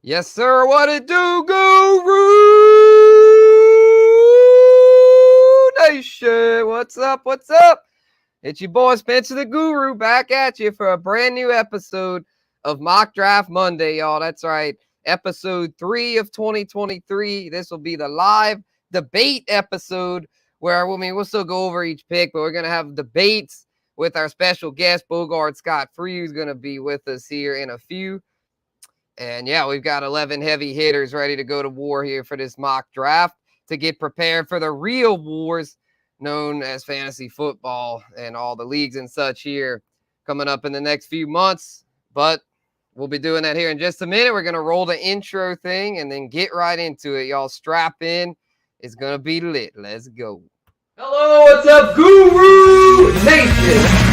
Yes, sir. What it do, Guru Nation? What's up? What's up? It's your boy Spencer the Guru back at you for a brand new episode of Mock Draft Monday, y'all. That's right. Episode 3 of 2023. This will be the live debate episode where, we'll still go over each pick, but we're going to have debates with our special guest, Bogart Scott Free, who's going to be with us here in a few. And yeah, we've got 11 heavy hitters ready to go to war here for this mock draft to get prepared for the real wars known as fantasy football and all the leagues and such here coming up in the next few months. But we'll be doing that here in just a minute. We're going to roll the intro thing and then get right into it. Y'all strap in. It's going to be lit. Let's go. Hello, what's up, Guru Nation?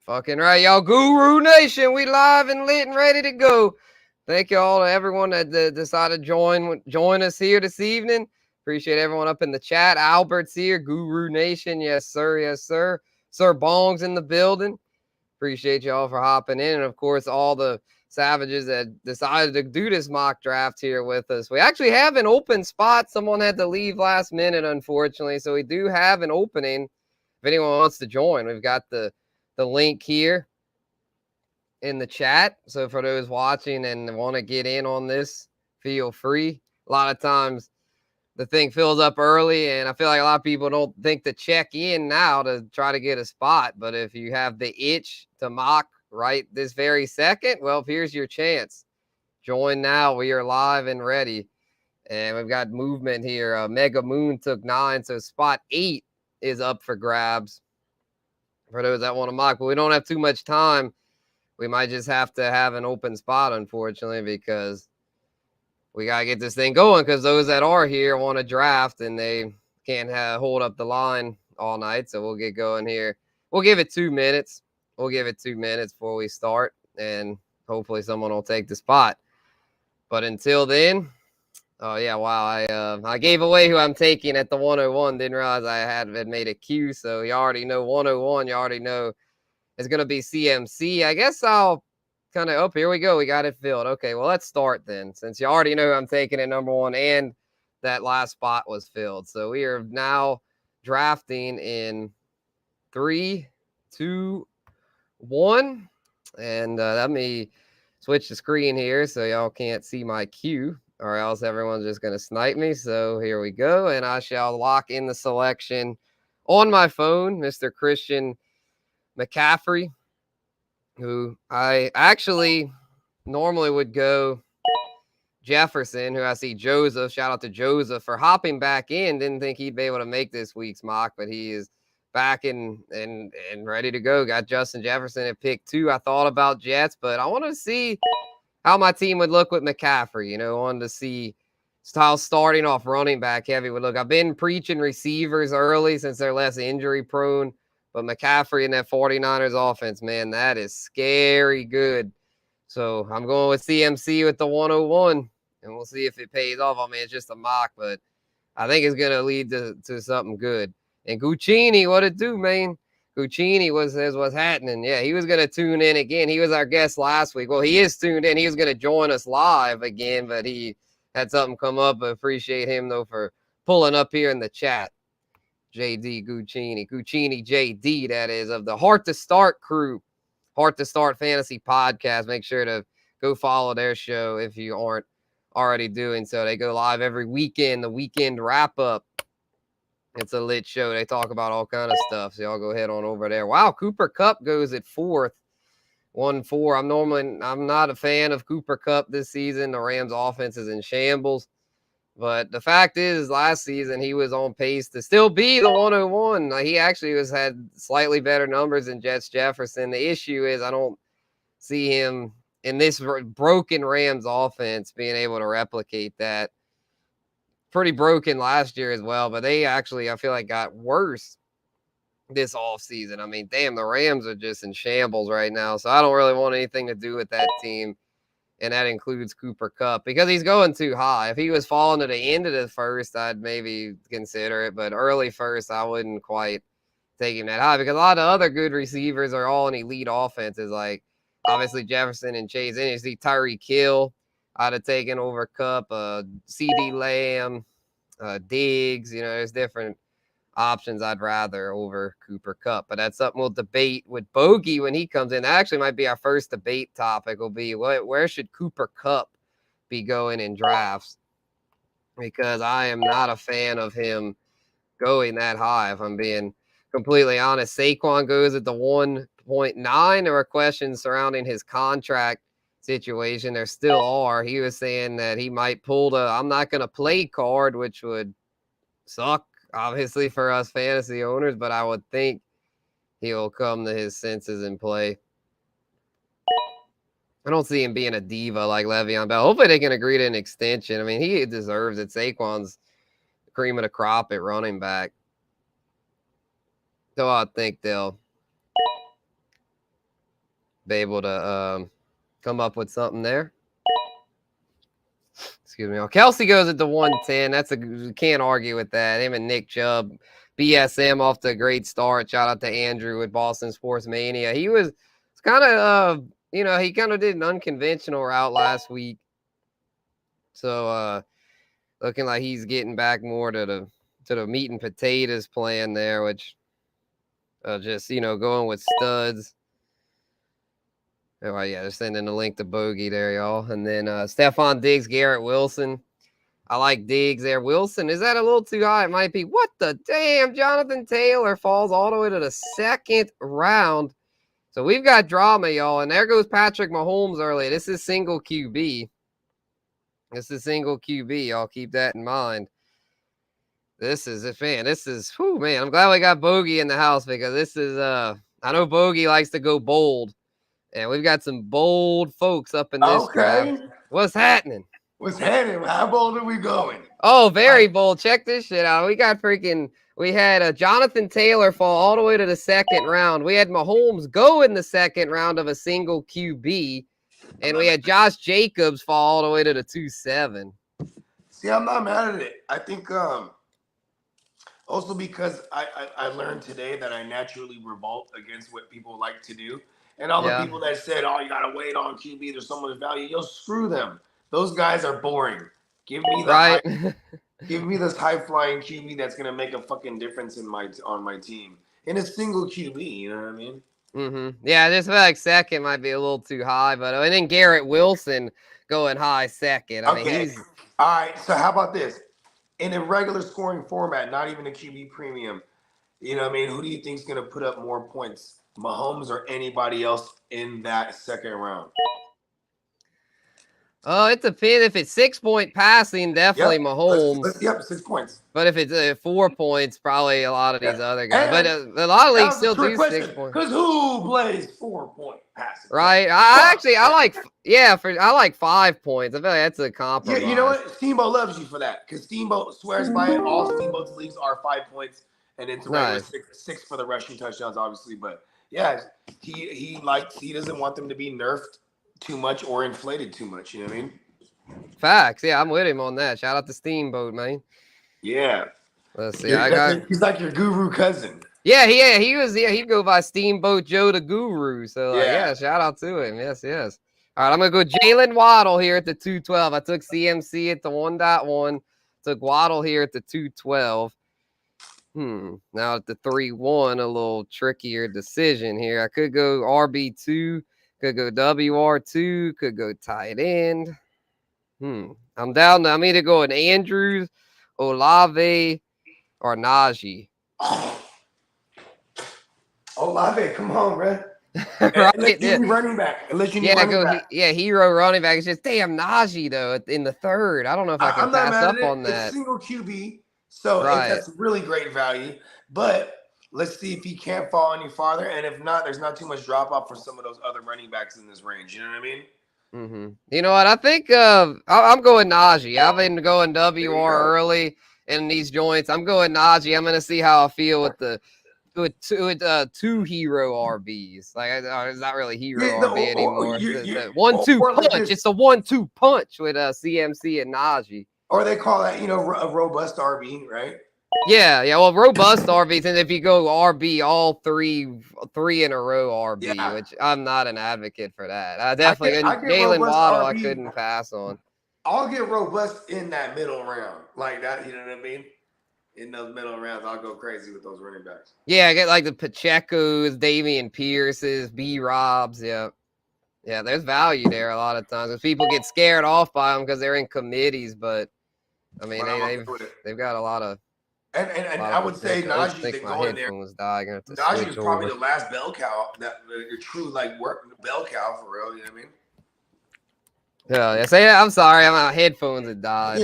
Fucking right, y'all. Guru Nation, we live and lit and ready to go. Thank y'all to everyone that decided to join us here this evening. Appreciate everyone up in the chat. Albert's here. Guru Nation, yes sir, yes sir. Sir Bong's in the building. Appreciate y'all for hopping in, and of course all the savages that decided to do this mock draft here with us. We actually have an open spot. Someone had to leave last minute, unfortunately, so we do have an opening. If anyone wants to join, we've got the link here in the chat. So for those watching and want to get in on this, feel free. A lot of times the thing fills up early, and I feel like a lot of people don't think to check in now to try to get a spot. But if you have the itch to mock right this very second, well, here's your chance. Join now. We are live and ready. And we've got movement here. Mega Moon took 9, so spot 8 is up for grabs for those that want to mock. But we don't have too much time. We might just have to have an open spot, unfortunately, because we got to get this thing going, because those that are here want to draft and they can't hold up the line all night. So we'll get going here. We'll give it 2 minutes. We'll give it 2 minutes before we start, and hopefully someone will take the spot. But until then, oh yeah, wow, I gave away who I'm taking at the 101. Didn't realize I had made a queue, so you already know 101. You already know it's going to be CMC. I guess I'll kind of, here we go. We got it filled. Okay, well, let's start then, since you already know I'm taking at number 1 and that last spot was filled. So we are now drafting in 3, 2, 1. And let me switch the screen here so y'all can't see my queue, or else everyone's just going to snipe me. So here we go, and I shall lock in the selection on my phone, Mr. Christian McCaffrey, who I actually normally would go Jefferson, who I see Joseph. Shout out to Joseph for hopping back in. Didn't think he'd be able to make this week's mock, but he is back and ready to go. Got Justin Jefferson at pick 2. I thought about Jets, but I wanted to see how my team would look with McCaffrey. I wanted to see how starting off running back heavy would look. I've been preaching receivers early since they're less injury prone, but McCaffrey in that 49ers offense, man, that is scary good. So I'm going with CMC with the 101, and we'll see if it pays off. I mean, it's just a mock, but I think it's going to lead to something good. And Guccini, what it do, man? Guccini says what's happening. Yeah, he was going to tune in again. He was our guest last week. Well, he is tuned in. He was going to join us live again, but he had something come up. But appreciate him, though, for pulling up here in the chat. JD Guccini JD, that is, of the Heart to Start crew, Heart to Start Fantasy Podcast. Make sure to go follow their show if you aren't already doing so. They go live every weekend, the weekend wrap up. It's a lit show. They talk about all kind of stuff, so y'all go head on over there. Wow, Cooper Kupp goes at 4th 1-4. I'm not a fan of Cooper Kupp this season. The Rams offense is in shambles. But the fact is, last season he was on pace to still be the 101. He actually had slightly better numbers than Jets Jefferson. The issue is I don't see him in this broken Rams offense being able to replicate that. Pretty broken last year as well, but they actually, I feel like, got worse this offseason. I mean, damn, the Rams are just in shambles right now, so I don't really want anything to do with that team. And that includes Cooper Kupp because he's going too high. If he was falling to the end of the first, I'd maybe consider it. But early first, I wouldn't quite take him that high because a lot of other good receivers are all in elite offenses. Like, obviously, Jefferson and Chase. And you see Tyreek Hill I'd have taken over Kupp, CD Lamb, Diggs. There's different options I'd rather over Cooper Kupp, but that's something we'll debate with Bogey when he comes in. That actually might be our first debate topic. Will be where should Cooper Kupp be going in drafts? Because I am not a fan of him going that high. If I'm being completely honest, Saquon goes at the 1.9. There are questions surrounding his contract situation. There still are. He was saying that he might pull the "I'm not going to play" card, which would suck obviously for us fantasy owners, but I would think he'll come to his senses and play. I don't see him being a diva like Le'Veon Bell. Hopefully they can agree to an extension. I mean, he deserves it. Saquon's cream of the crop at running back. So I think they'll be able to come up with something there. Excuse me. Kelsey goes at the 110. Can't argue with that. Him and Nick Chubb, BSM off to a great start. Shout out to Andrew with Boston Sports Mania. He was kind of, he kind of did an unconventional route last week. So looking like he's getting back more to the meat and potatoes plan there, which just, going with studs. Oh, yeah, they're sending the link to Bogey there, y'all. And then Stephon Diggs, Garrett Wilson. I like Diggs there. Wilson, is that a little too high? It might be. What the damn? Jonathan Taylor falls all the way to the second round. So we've got drama, y'all. And there goes Patrick Mahomes early. This is single QB. Y'all keep that in mind. This is, man, I'm glad we got Bogey in the house because this is, I know Bogey likes to go bold. And we've got some bold folks up in this draft. What's happening? How bold are we going? Oh, very bold. Check this shit out. We had Jonathan Taylor fall all the way to the second round. We had Mahomes go in the second round of a single QB. And we had Josh Jacobs fall all the way to the 2-7. See, I'm not mad at it. I think also because I learned today that I naturally revolt against what people like to do. And all the people that said, "Oh, you gotta wait on QB, there's so much value." Yo, screw them. Those guys are boring. Give me this high flying QB that's gonna make a fucking difference on my team in a single QB. You know what I mean? Mm-hmm. Yeah, I just feel like second might be a little too high, but and then Garrett Wilson going high second. I mean, he's all right. So how about this? In a regular scoring format, not even a QB premium. You know what I mean? Who do you think is gonna put up more points? Mahomes or anybody else in that second round? Oh, it depends. If it's 6-point passing, definitely Mahomes. 6 points. But if it's 4 points, probably a lot of these other guys. But a lot of leagues still do 6 points. Because who plays 4-point passing? Right. I like 5 points. I feel like that's a compromise. Yeah, you know what? Steamboat loves you for that because Steamboat swears by it. All Steamboat's leagues are 5 points, and it's six for the rushing touchdowns, obviously. But yeah, he doesn't want them to be nerfed too much or inflated too much. You know what I mean? Facts. Yeah, I'm with him on that. Shout out to Steamboat, man. Yeah. Let's see. He's like your guru cousin. Yeah, he'd go by Steamboat Joe the Guru. So shout out to him. Yes. All right, I'm gonna go Jalen Waddle here at the 212. I took CMC at the 1.1. Took Waddle here at the 212. Now at the 3-1, a little trickier decision here. I could go RB2, could go WR2, could go tight end. I'm down to, I'm either going Andrews, Olave, or Najee. Olave, come on, bro. Right? Unless you need running back. Unless you need Yeah, running back. hero running back. It's just damn Najee though in the third. I don't know if I can I'm not pass mad at up it. on It's that. single QB, so Right. that's really great value. But let's see if he can't fall any farther, and if not, there's not too much drop off for some of those other running backs in this range. You know what I mean? Mm-hmm. You know what? I think I'm going Najee. I've been going There you WR go. early in these joints. I'm going Najee. I'm going to see how I feel with two hero RBs. Like it's not really hero Yeah, RB anymore. It's the 1-2 or like punch. this, It's the 1-2 punch with CMC and Najee. or they call that a robust RB, right? Yeah. Well, robust RBs, and if you go RB all three in a row RB, Yeah, which I'm not an advocate for that. I definitely I couldn't. get Jalen robust Waddle, I RB. couldn't pass on. I'll get robust in that middle round, like that. You know what I mean? In those middle rounds, I'll go crazy with those running backs. Yeah, I get like the Pacheco's, Davian Pierce's, B Robs. Yeah. Yeah, there's value there a lot of times. If people get scared off by them because they're in committees, but I mean they've got a lot of I would say potential. I think think my going there. headphones die. I'm gonna have to Najee switch is probably over. the last bell cow, that the true like work bell cow for real. You know what I mean? Yeah. Say I'm sorry. My headphones had died.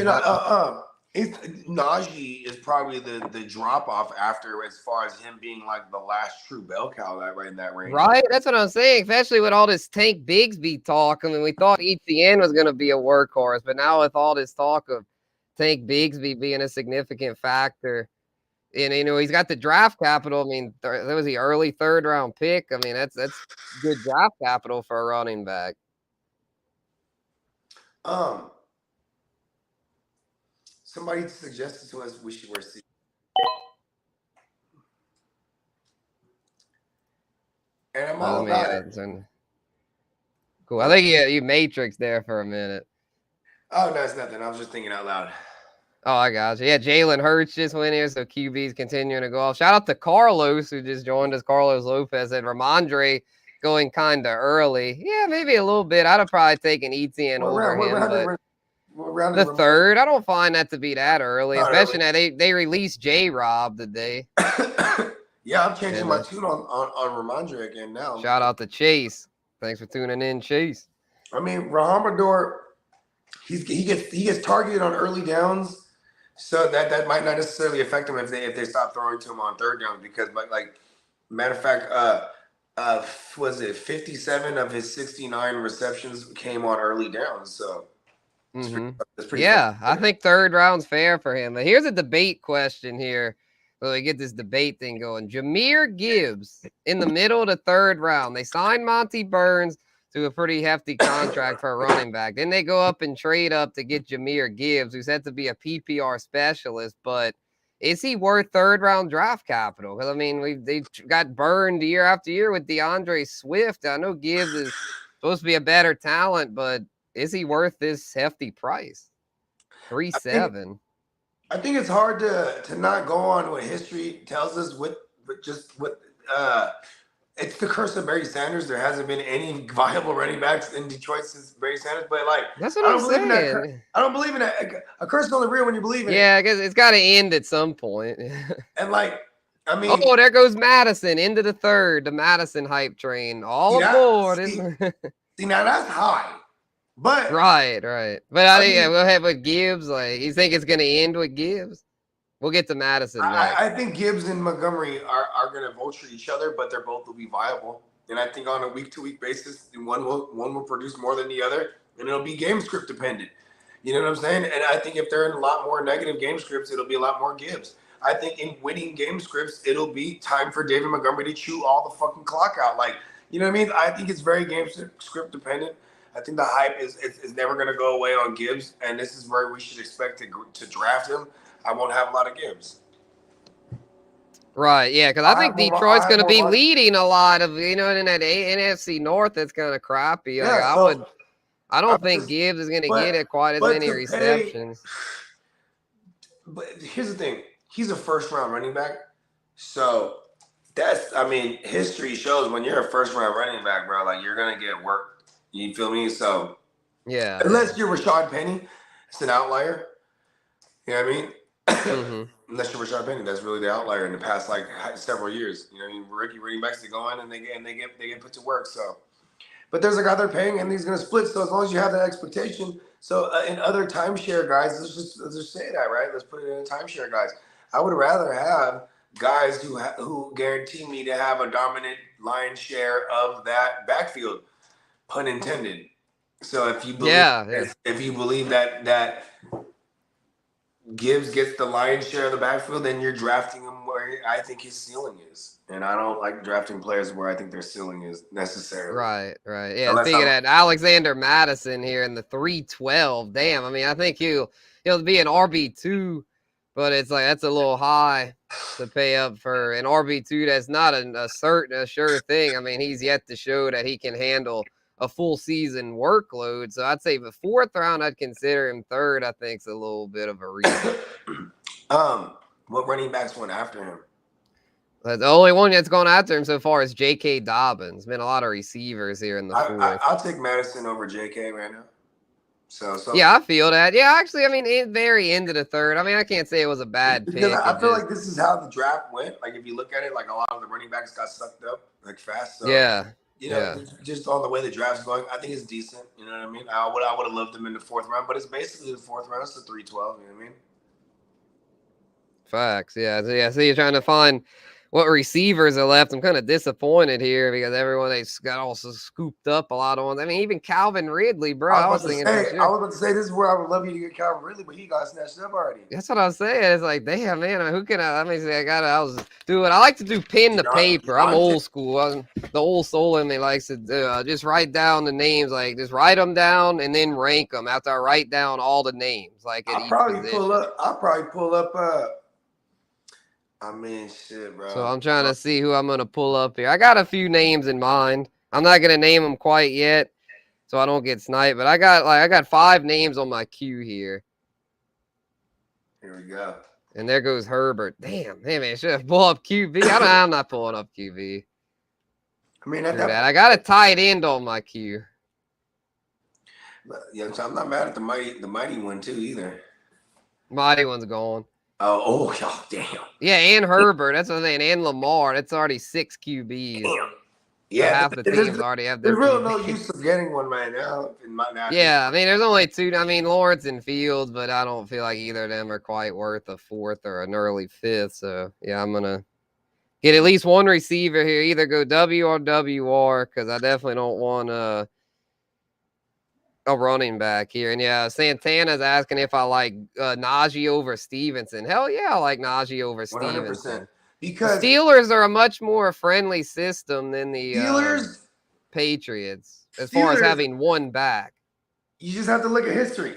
Najee is probably the drop off after, as far as him being like the last true bell cow that right in that range. Right, that's what I'm saying. Especially with all this Tank Bigsby talk. I mean, we thought ETN was going to be a workhorse, but now with all this talk of Tank Bigsby being a significant factor, and he's got the draft capital. I mean, that was the early third round pick. I mean, that's good draft capital for a running back. Somebody suggested to us we should wear seats. And I'm all about it. Cool. I think you matrix there for a minute. Oh, no, it's nothing. I was just thinking out loud. Oh, I got you. Yeah, Jalen Hurts just went here, so QB's continuing to go off. Shout out to Carlos, who just joined us. Carlos Lopez and Ramondre going kind of early. Yeah, maybe a little bit. I'd have probably taken ETN over him, but the third, I don't find that to be that early, especially now they released J-Rob today. Yeah, I'm changing my tune on Ramondre again now. Shout out to Chase. Thanks for tuning in, Chase. I mean, Rahamador, he gets targeted on early downs. So that might not necessarily affect him if they stop throwing to him on third down, because like matter of fact, was it 57 of his 69 receptions came on early downs? So it's pretty yeah, I think third round's fair for him. But here's a debate question here. So we get this debate thing going. Jahmyr Gibbs in the middle of the third round. They signed Monty Burns to a pretty hefty contract for a running back. Then they go up and trade up to get Jahmyr Gibbs, who's had to be a PPR specialist. But is he worth third round draft capital? Because I mean, they got burned year after year with DeAndre Swift. I know Gibbs is supposed to be a better talent, but is he worth this hefty price? 3.7. I think it's hard to not go on what history tells us it's the curse of Barry Sanders. There hasn't been any viable running backs in Detroit since Barry Sanders. But like, that's what I'm saying. I don't believe in that. A curse is only real when you believe in it. Yeah, I guess it's got to end at some point. And like, I mean, oh, there goes Madison into the third. The Madison hype train, all aboard. See, now that's high. But right. But I think we'll have with Gibbs. Like, you think it's going to end with Gibbs? We'll get to Madison next. I think Gibbs and Montgomery are going to vulture each other, but they're both will be viable. And I think on a week-to-week basis, one will produce more than the other, and it'll be game script dependent. You know what I'm saying? And I think if they're in a lot more negative game scripts, it'll be a lot more Gibbs. I think in winning game scripts, it'll be time for David Montgomery to chew all the fucking clock out. Like, you know what I mean? I think it's very game script dependent. I think the hype is never going to go away on Gibbs, and this is where we should expect to draft him. I won't have a lot of Gibbs. Right, yeah, because I think Detroit's going to be leading a lot of, in that NFC North that's kind of crappy. Yeah, like, I don't think Gibbs is going to get it quite as many receptions. But here's the thing. He's a first-round running back. So history shows when you're a first-round running back, bro, like you're going to get work. You feel me? So, yeah. Unless you're Rashad Penny, it's an outlier. You know what I mean? Unless you're Rashard Penny, that's really the outlier in the past like several years. You know, rookie running backs, they go in and they get put to work. So, but there's a guy they're paying and he's going to split. So as long as you have that expectation. So in other timeshare guys, let's just say that, right? Let's put it in a timeshare guys. I would rather have guys who guarantee me to have a dominant lion's share of that backfield, pun intended. So if you believe, that Gibbs gets the lion's share of the backfield, then you're drafting him where I think his ceiling is. And I don't like drafting players where I think their ceiling is necessarily. Right. Yeah, speaking of Alexander Madison here in the 312. Damn, I mean, I think he'll be an RB2, but it's like that's a little high to pay up for an RB2 that's not a sure thing. I mean, he's yet to show that he can handle a full season workload. So I'd say the 4th round, I'd consider him 3rd. I think it's a little bit of a reach. What running backs went after him? The only one that's gone after him so far is J.K. Dobbins. Been a lot of receivers here in the 4th. I'll take Madison over J.K. right now. So yeah, I feel that. Yeah, actually, I mean, very end of the 3rd. I mean, I can't say it was a bad pick. I feel like this is how the draft went. Like if you look at it, like a lot of the running backs got sucked up like fast. So, you know, just on the way the draft's going, I think it's decent. You know what I mean? I would have loved them in the 4th round, but it's basically the 4th round. It's the 312. You know what I mean? Facts. Yeah. So you're trying to find what receivers are left. I'm kind of disappointed here because everyone they got also scooped up a lot of ones. I mean, even Calvin Ridley, bro. I was about to say this is where I would love you to get Calvin Ridley, but he got snatched up already. That's what I was saying. It's like, damn, man. Who can I mean, I like to do pen to paper. I'm old school. The old soul in me likes to just write down the names, like just write them down and then rank them after I write down all the names. Like I'll probably pull up. I mean, shit, bro. So I'm trying to see who I'm going to pull up here. I got a few names in mind. I'm not going to name them quite yet so I don't get sniped, but I got 5 names on my queue here. Here we go. And there goes Herbert. Damn, man, should I pull up QB? I'm not pulling up QB. I mean, I got a tight end on my queue. Yeah, so I'm not mad at the mighty one too either. Mighty one's gone. Oh, damn. Yeah, and Herbert. That's what I'm saying. And Lamar. That's already 6 QBs. Damn. Yeah, so half the teams already have their. There's really no use of getting one right now. Yeah, I mean, there's only 2. I mean, Lawrence and Fields, but I don't feel like either of them are quite worth a 4th or an early 5th. So yeah, I'm gonna get at least one receiver here. Either go W or WR because I definitely don't want a running back here. And yeah, Santana's asking if I like Najee over Stevenson. Hell yeah, I like Najee over 100%. Stevenson. Because the Steelers are a much more friendly system than the Patriots as far as having one back. You just have to look at history.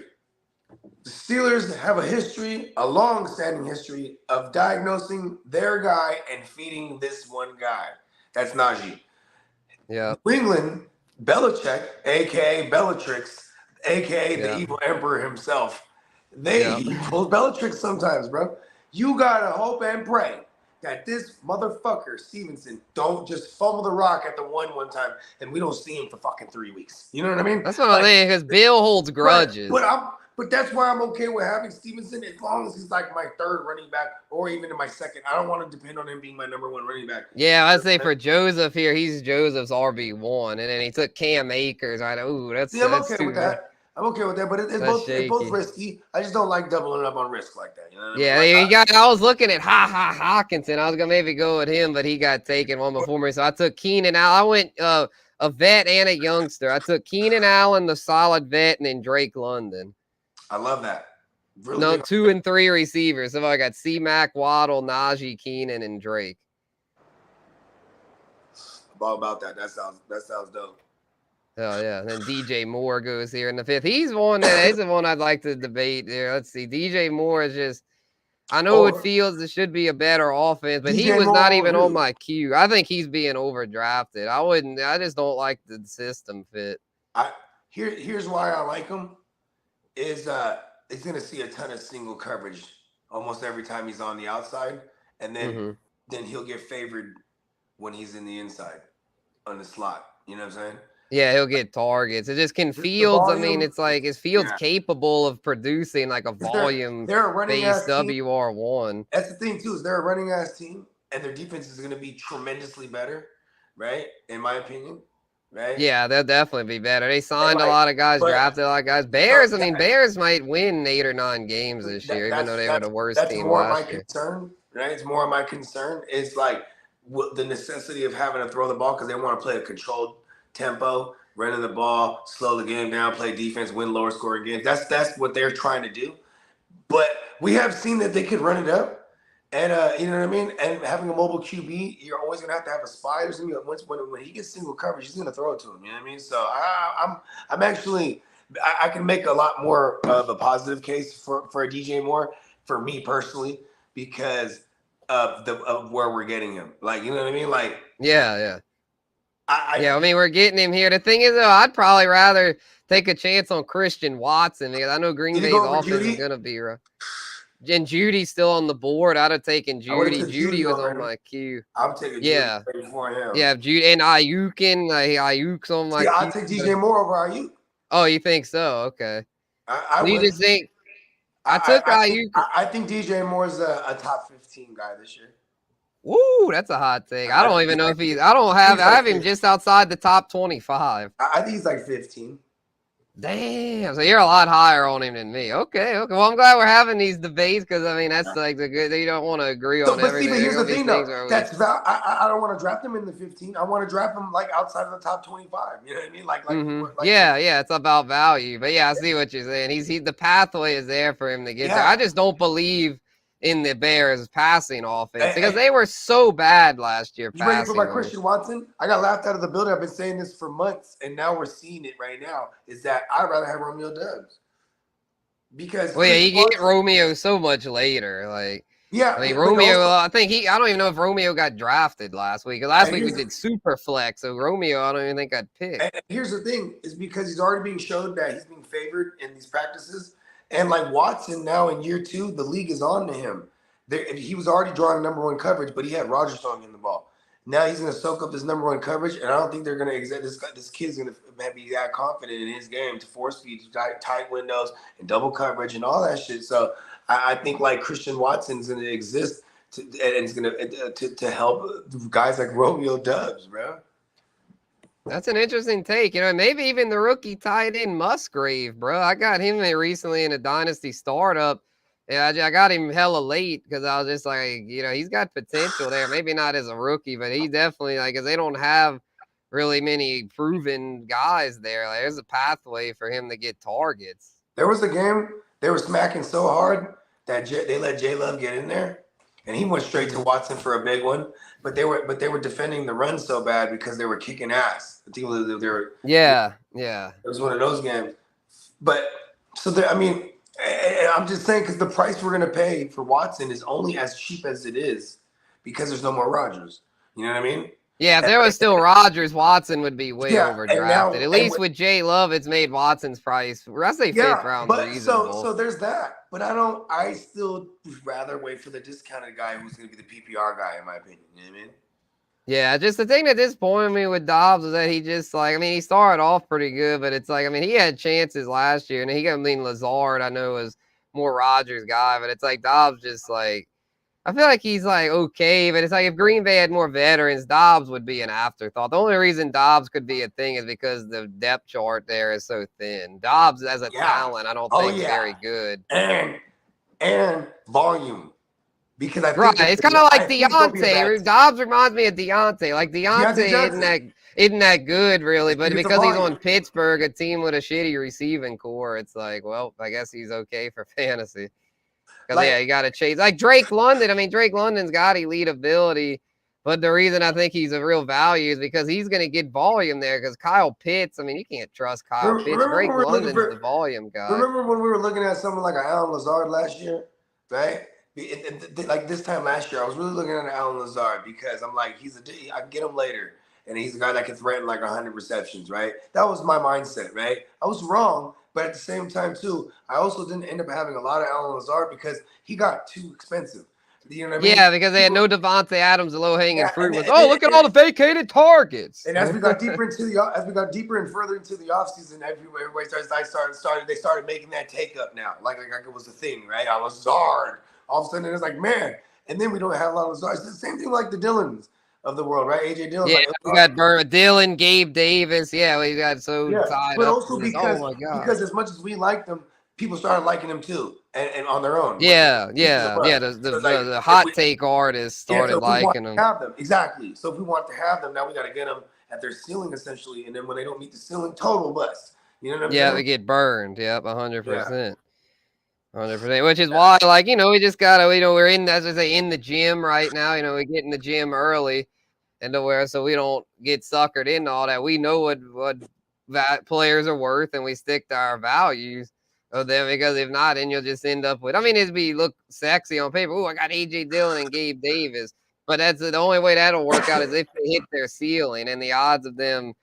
The Steelers have a long-standing history of diagnosing their guy and feeding this one guy. That's Najee. Yeah. New England, Belichick, a.k.a. Bellatrix, a.k.a. the evil emperor himself. He pulls Bellatrix sometimes, bro. You got to hope and pray that this motherfucker, Stevenson, don't just fumble the rock at the one time and we don't see him for fucking 3 weeks. You know what I mean? That's what I'm saying, because Bill holds grudges. But that's why I'm okay with having Stevenson as long as he's like my 3rd running back or even in my 2nd. I don't want to depend on him being my number 1 running back. Yeah, I'd say for Joseph here, he's Joseph's RB1, and then he took Cam Akers. I'm okay with that. I'm okay with that, but it's both risky. I just don't like doubling up on risk like that. You know what I mean? I was looking at Hawkinson. I was gonna maybe go with him, but he got taken one before me. So I took Keenan Allen. I went a vet and a youngster. I took Keenan Allen, the solid vet, and then Drake London. I love that. Really 2 and 3 receivers. So I got C-Mac, Waddle, Najee, Keenan, and Drake. About that. That sounds dope. Oh yeah, and then DJ Moore goes here in the 5th. He's the one I'd like to debate there. Let's see. DJ Moore is just, I know it feels it should be a better offense, but he was not even on my queue. I think he's being overdrafted. I just don't like the system fit. Here's why I like him is it's gonna see a ton of single coverage almost every time he's on the outside, and then he'll get favored when he's in the inside on the slot. You know what I'm saying? Yeah, he'll get targets. It just can The Fields. I mean, volume, it's like is Fields yeah. capable of producing like a 'Cause volume they're a running based ass team. WR1? That's the thing too, is they're a running ass team, and their defense is going to be tremendously better, right? In my opinion, right? Yeah, they'll definitely be better. They And signed a like, lot of guys, but drafted a lot of guys. so Bears, I mean, Bears might win 8 or 9 games this year, even though they were the worst that's team more of my last year. concern, right? It's more of my concern is like the necessity of having to throw the ball because they want to play a controlled tempo, running the ball, slow the game down, play defense, win lower scoring games. That's what they're trying to do. But we have seen that they could run it up. And you know what I mean? And having a mobile QB, you're always gonna have a spy. There's gonna be when he gets single coverage, he's gonna throw it to him. You know what I mean? So I'm actually I can make a lot more of a positive case for a DJ Moore for me personally because of where we're getting him. Like, you know what I mean? Like, Yeah. I I mean, we're getting him here. The thing is, though, I'd probably rather take a chance on Christian Watson because I know Green did he go Bay's over offense is Judy? going to be rough. And Judy's still on the board. I'd have taken I would have Judy. took Judy was over on him. my queue. I'm taking Judy before him. Yeah, Judy and Ayuk's on my queue. I'll take DJ Moore over Ayuk. Oh, you think so? Okay. I So you would. just think I took Ayuk. I think DJ Moore's a top 15 guy this year. Woo, that's a hot take. I don't even know if he's. I have him just outside the top 25. I think he's like 15. Damn, so you're a lot higher on him than me. Okay. Well, I'm glad we're having these debates because I mean that's like the good. You don't want to agree on everything. But here's the thing, though. I don't want to draft him in the 15. I want to draft him like outside of the top 25. You know what I mean? Like yeah, it's about value. But yeah, I see what you're saying. The pathway is there for him to get there. I just don't believe in the Bears passing offense because they were so bad last year. You ready for my Christian Watson? I got laughed out of the building. I've been saying this for months, and now we're seeing it right now. Is that I'd rather have Romeo Dubs because you get Romeo so much later. Like, yeah, I mean Romeo. I don't even know if Romeo got drafted last week. Last week we did super flex, so Romeo I don't even think I'd pick. And here's the thing: is because he's already being showed that he's being favored in these practices. And like Watson now in year 2, the league is on to him. He was already drawing number 1 coverage, but he had Rodgers throwing in the ball. Now he's going to soak up this number 1 coverage, and I don't think they're going to accept this kid's going to be that confident in his game to force feed tight windows and double coverage and all that shit. So I think like Christian Watson's going to exist and it's going to help guys like Romeo Dubs, bro. That's an interesting take. Maybe even the rookie tight end Musgrave, bro. I got him recently in a dynasty startup. Yeah, I got him hella late because I was just like, he's got potential there. Maybe not as a rookie, but he definitely because they don't have really many proven guys there. Like, there's a pathway for him to get targets. There was a game they were smacking so hard that they let J Love get in there, and he went straight to Watson for a big one. But they were defending the run so bad because they were kicking ass. I think they were. Yeah. It was one of those games. But so I'm just saying because the price we're gonna pay for Watson is only as cheap as it is because there's no more Rodgers. You know what I mean? Yeah, if there was still Rodgers, Watson would be way overdrafted. At least with J Love, it's made Watson's price. I say 5th round reasonable. So there's that. But I still would rather wait for the discounted guy who's going to be the PPR guy, in my opinion. You know what I mean? Yeah, just the thing that disappointed me with Dobbs is that he just he started off pretty good, but it's like, he had chances last year, and Lazard, I know, was more Rodgers guy, but it's like Dobbs just I feel like he's okay, but it's like if Green Bay had more veterans, Dobbs would be an afterthought. The only reason Dobbs could be a thing is because the depth chart there is so thin. Dobbs as a talent, I don't think very good. And volume. Because it's kind of like Deontay. Dobbs reminds me of Deontay. Like Deontay isn't that good really, but because he's on Pittsburgh, a team with a shitty receiving core, it's like, well, I guess he's okay for fantasy. Because you got to chase like Drake London. Drake London's got elite ability, but the reason I think he's a real value is because he's going to get volume there. Because Kyle Pitts, you can't trust Kyle Pitts. Drake London's the volume guy. Remember when we were looking at someone like Alan Lazard last year, right? Like this time last year, I was really looking at Alan Lazard because I'm like, I can get him later, and he's a guy that can threaten like 100 receptions, right? That was my mindset, right? I was wrong. But at the same time, too, I also didn't end up having a lot of Alan Lazard because he got too expensive. You know what I mean? Yeah, because they had no Devontae Adams. The low hanging Yeah, fruit was, look at all the vacated targets. and as we got deeper and further into the offseason, everybody they started making that take up now, like it was a thing, right? I was Zard. All of a sudden, it's like, man, and then we don't have a lot of Zards. It's the same thing like the Dylans of the world, right? AJ Dillon's Yeah, like, we got Dylan, Gabe Davis. Yeah, we got so tied but up also in this. Oh my because god. as much as we like them, people started liking them too, and on their own. Yeah. So it's like The if hot take artists started so if we want liking them. to have them, exactly. So if we want to have them, now we got to get them at their ceiling essentially, and then when they don't meet the ceiling, total bust. You know what I'm saying? Yeah, we get burned. Yep, 100%. 100%. Which is Yeah. why, like, we just gotta, we're in, as I say, in the gym right now. We get in the gym early, and to where so we don't get suckered into all that. We know what players are worth, and we stick to our values of them. Because if not, then you'll just end up with. I mean, look sexy on paper. Oh, I got AJ Dillon and Gabe Davis, but that's the only way that'll work out is if they hit their ceiling, and the odds of them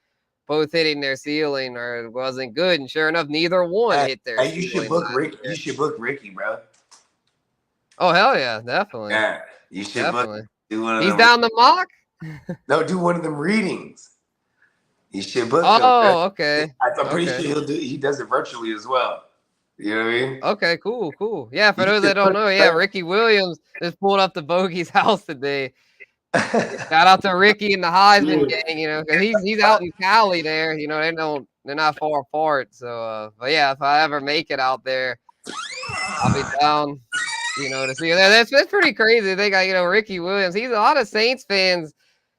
both hitting their ceiling wasn't good. And sure enough, neither one hit their You should ceiling. book Rick. You should book Ricky, bro. Oh hell yeah, definitely. Yeah, you should book. Do one of He's them. down the mock. No, do one of them readings. You should book him. Oh, okay. I'm pretty sure he does it virtually as well. You know what I mean? Okay, cool. Yeah, for those that don't know, Ricky Williams just pulled up to Bogey's house today. Shout out to Ricky and the Heisman gang, because he's out in Cali there. They're not far apart. So, but yeah, if I ever make it out there, I'll be down, to see that. That's pretty crazy. They got, Ricky Williams. A lot of Saints fans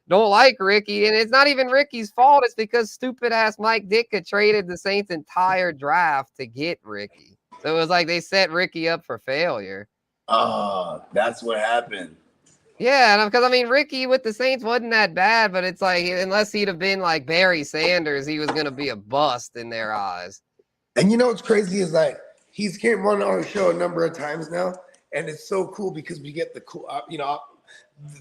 don't like Ricky, and it's not even Ricky's fault. It's because stupid ass Mike Ditka traded the Saints' entire draft to get Ricky. So it was like they set Ricky up for failure. Oh, that's what happened. Yeah, because Ricky with the Saints wasn't that bad, but it's like unless he'd have been like Barry Sanders, he was gonna be a bust in their eyes. And what's crazy is like he's came on our show a number of times now, and it's so cool because we get the cool,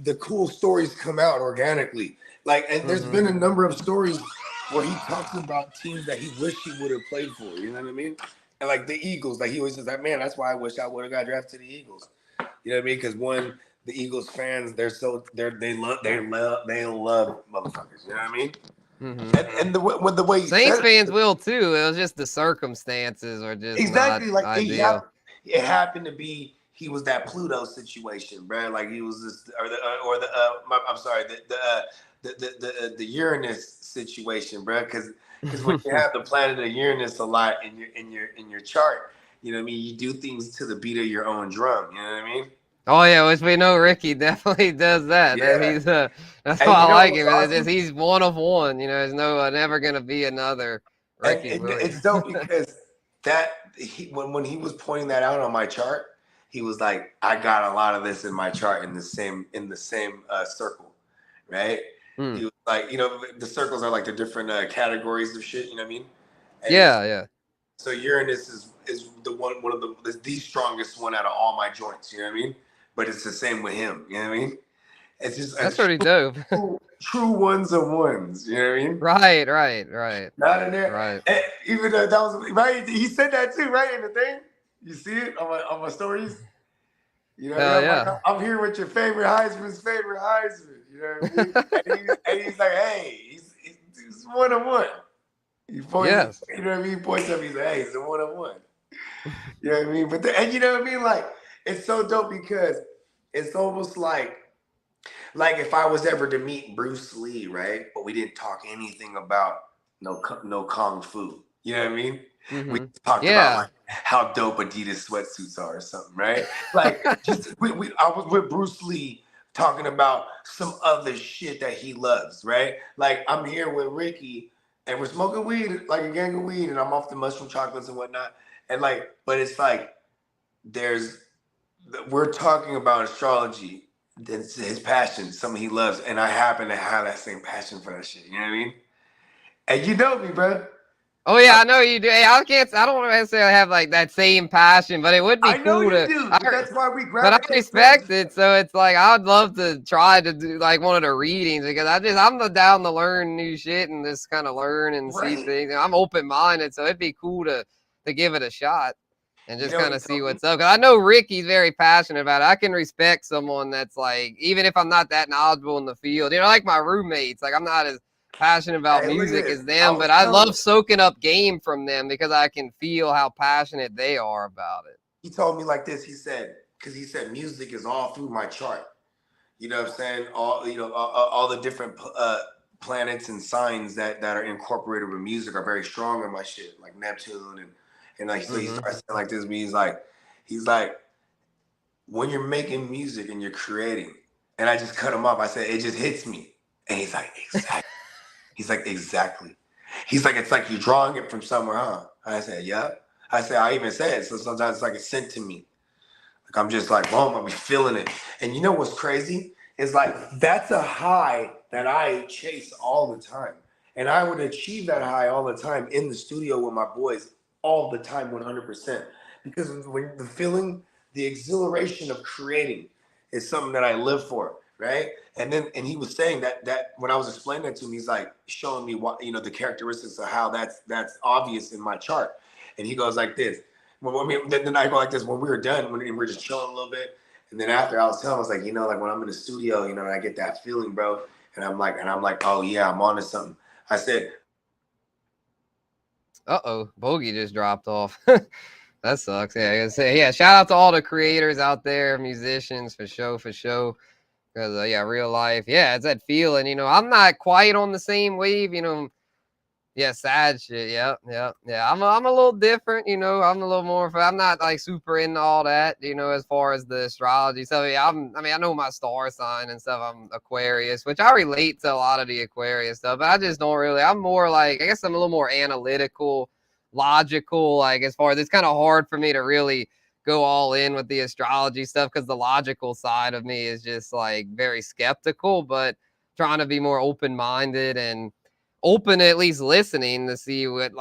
the cool stories come out organically. Like, and there's been a number of stories where he talks about teams that he wished he would have played for. You know what I mean? And like the Eagles, like he always says, like, man, that's why I wish I would have got drafted to the Eagles. You know what I mean? Because the Eagles fans, they love motherfuckers. You know what I mean? And the way Saints fans will too. It was just the circumstances are just exactly not like ideal. It happened to be he was that Pluto situation, bro. Like he was this, the Uranus situation, bro. Because when you have the planet of Uranus a lot in your chart, you know what I mean. You do things to the beat of your own drum. You know what I mean. Oh yeah, which we know Ricky definitely does that. Yeah. That's why I like him. Awesome? He's one of one. There's never gonna be another Ricky Williams. It's dope because when he was pointing that out on my chart, he was like, I got a lot of this in my chart in the same circle, right? He was like, the circles are like the different categories of shit. You know what I mean? And yeah. So Uranus is one of the strongest one out of all my joints. You know what I mean? But it's the same with him. You know what I mean? It's just that's pretty dope. True ones of ones. You know what I mean? Right. Not in there. Right. And even though that was right, he said that too, right in the thing. You see it on my stories. Yeah. I'm here with your favorite Heisman's favorite Heisman. You know what I mean? and he's like, hey, he's one of one. He points. Yes. You know what I mean? He points up. He's like, hey, he's a one of one. You know what I mean? And you know what I mean? Like, it's so dope because it's almost like if I was ever to meet Bruce Lee, right? But we didn't talk anything about no kung fu. You know what I mean? We talked about like how dope Adidas sweatsuits are or something, right? Like, I was with Bruce Lee talking about some other shit that he loves, right? Like, I'm here with Ricky and we're smoking weed, like a gang of weed, and I'm off the mushroom chocolates and whatnot. And like, but it's like we're talking about astrology. It's his passion, something he loves, and I happen to have that same passion for that shit. You know what I mean? And you know me, bro. Oh yeah, I know you do. Hey, I don't want to necessarily have like that same passion, but it would be cool to. That's why we grab. But I respect it, so it's like I'd love to try to do like one of the readings because I'm down to learn new shit and just kind of learn and see things. I'm open minded, so it'd be cool to give it a shot. and You just know what kind he of see told me? what's up. Cause I know Ricky's very passionate about it. I can respect someone that's like, even if I'm not that knowledgeable in the field, like my roommates, like I'm not as passionate about Hey, look at music this. as I them, was but I telling love him. soaking up game from them because I can feel how passionate they are about it. He told me like this. He said, because he said music is all through my chart. You know what I'm saying? All the different planets and signs that are incorporated with music are very strong in my shit, like Neptune and like so he Mm-hmm. starts saying like this. He's like when you're making music and you're creating, and I just cut him off. I said it just hits me, and he's like exactly. He's like exactly. He's like it's like you're drawing it from somewhere, huh? I said yeah. I said I even said so sometimes it's like it's sent to me. Like I'm just like, boom, I'll be feeling it. And you know what's crazy? Is like that's a high that I chase all the time. And I would achieve that high all the time in the studio with my boys all the time, 100%. Because when the feeling, the exhilaration of creating is something that I live for, right? And he was saying that when I was explaining that to him, he's like showing me what the characteristics of how that's obvious in my chart. And he goes like this. Well, I mean, then I go like this when we were done, when we were just chilling a little bit, and then after I was telling him, I was like, like when I'm in the studio, and I get that feeling, bro, and I'm like, oh yeah, I'm onto something. I said, Bogey just dropped off. That sucks. Yeah, I gotta say, yeah. Shout out to all the creators out there, musicians for show, for show. Because yeah, real life, yeah, it's that feeling. I'm not quite on the same wave. Yeah, sad shit. Yep, yep, yeah. I'm a little different. I'm a little more. I'm not like super into all that. As far as the astrology stuff. Yeah, I know my star sign and stuff. I'm Aquarius, which I relate to a lot of the Aquarius stuff. But I just don't really. I'm more like, I guess I'm a little more analytical, logical. Like as far as it's kind of hard for me to really go all in with the astrology stuff because the logical side of me is just like very skeptical, but trying to be more open minded and open to at least listening to see what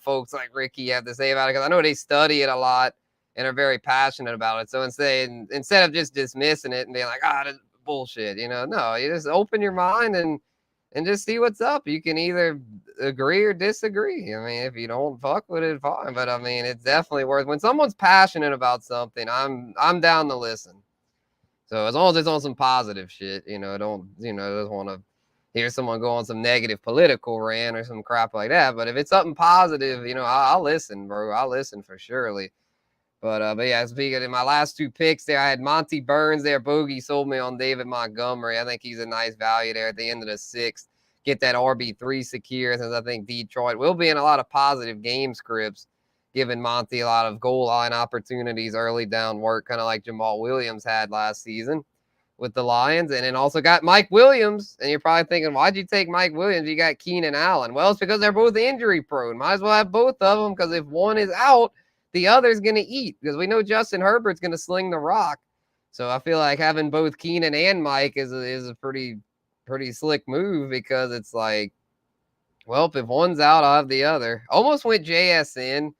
folks like Ricky have to say about it because I know they study it a lot and are very passionate about it. So instead of just dismissing it and being like, that's bullshit, no, you just open your mind and just see what's up. You can either agree or disagree. I mean, if you don't fuck with it, fine. But I mean, it's definitely worth when someone's passionate about something. I'm down to listen. So as long as it's on some positive shit, don't want to hear someone go on some negative political rant or some crap like that. But if it's something positive, I'll listen, bro. I'll listen for surely. But yeah, speaking of my last two picks there, I had Monty Burns there. Bogey sold me on David Montgomery. I think he's a nice value there at the end of the sixth. Get that RB3 secure, since I think Detroit will be in a lot of positive game scripts, giving Monty a lot of goal line opportunities, early down work, kind of like Jamal Williams had last season with the Lions. And then also got Mike Williams. And you're probably thinking, why'd you take Mike Williams? You got Keenan Allen. Well, it's because they're both injury prone. Might as well have both of them because if one is out, the other's going to eat because we know Justin Herbert's going to sling the rock. So I feel like having both Keenan and Mike is a pretty slick move because it's like, well, if one's out, I'll have the other. Almost went JSN.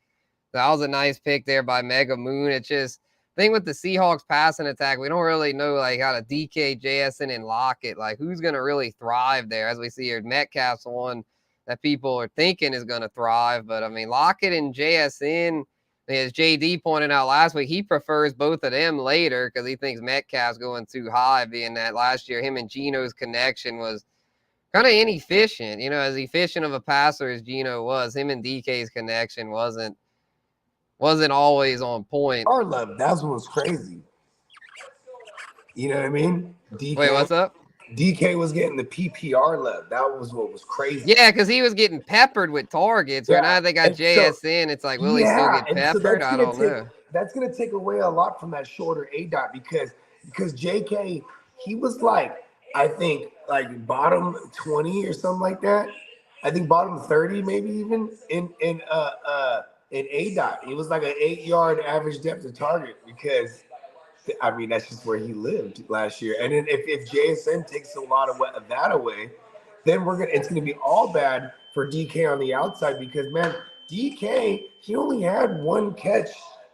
That was a nice pick there by Mega Moon. It's just thing with the Seahawks passing attack, we don't really know like how to DK JSN and Lockett. Like who's going to really thrive there? As we see here, Metcalf's one that people are thinking is going to thrive. But I mean, Lockett and JSN, as JD pointed out last week, he prefers both of them later because he thinks Metcalf's going too high, being that last year him and Geno's connection was kind of inefficient. As efficient of a passer as Geno was, him and DK's connection wasn't always on point. our love, that's what was crazy. You know what I mean? Wait, DK. what's up? DK was getting the PPR love. That was what was crazy. Yeah, because he was getting peppered with targets. Where Yeah. now they got And so JSN, it's like, will he still yeah, get and so peppered? I don't know. that's gonna take away a lot from that shorter A dot because JK, he was like, I think like bottom 20 or something like that. I think bottom 30 maybe even in A dot. He was like an 8-yard average depth of target because I mean that's just where he lived last year. And then if JSN takes a lot of that away, then it's gonna be all bad for DK on the outside because man, DK he only had one catch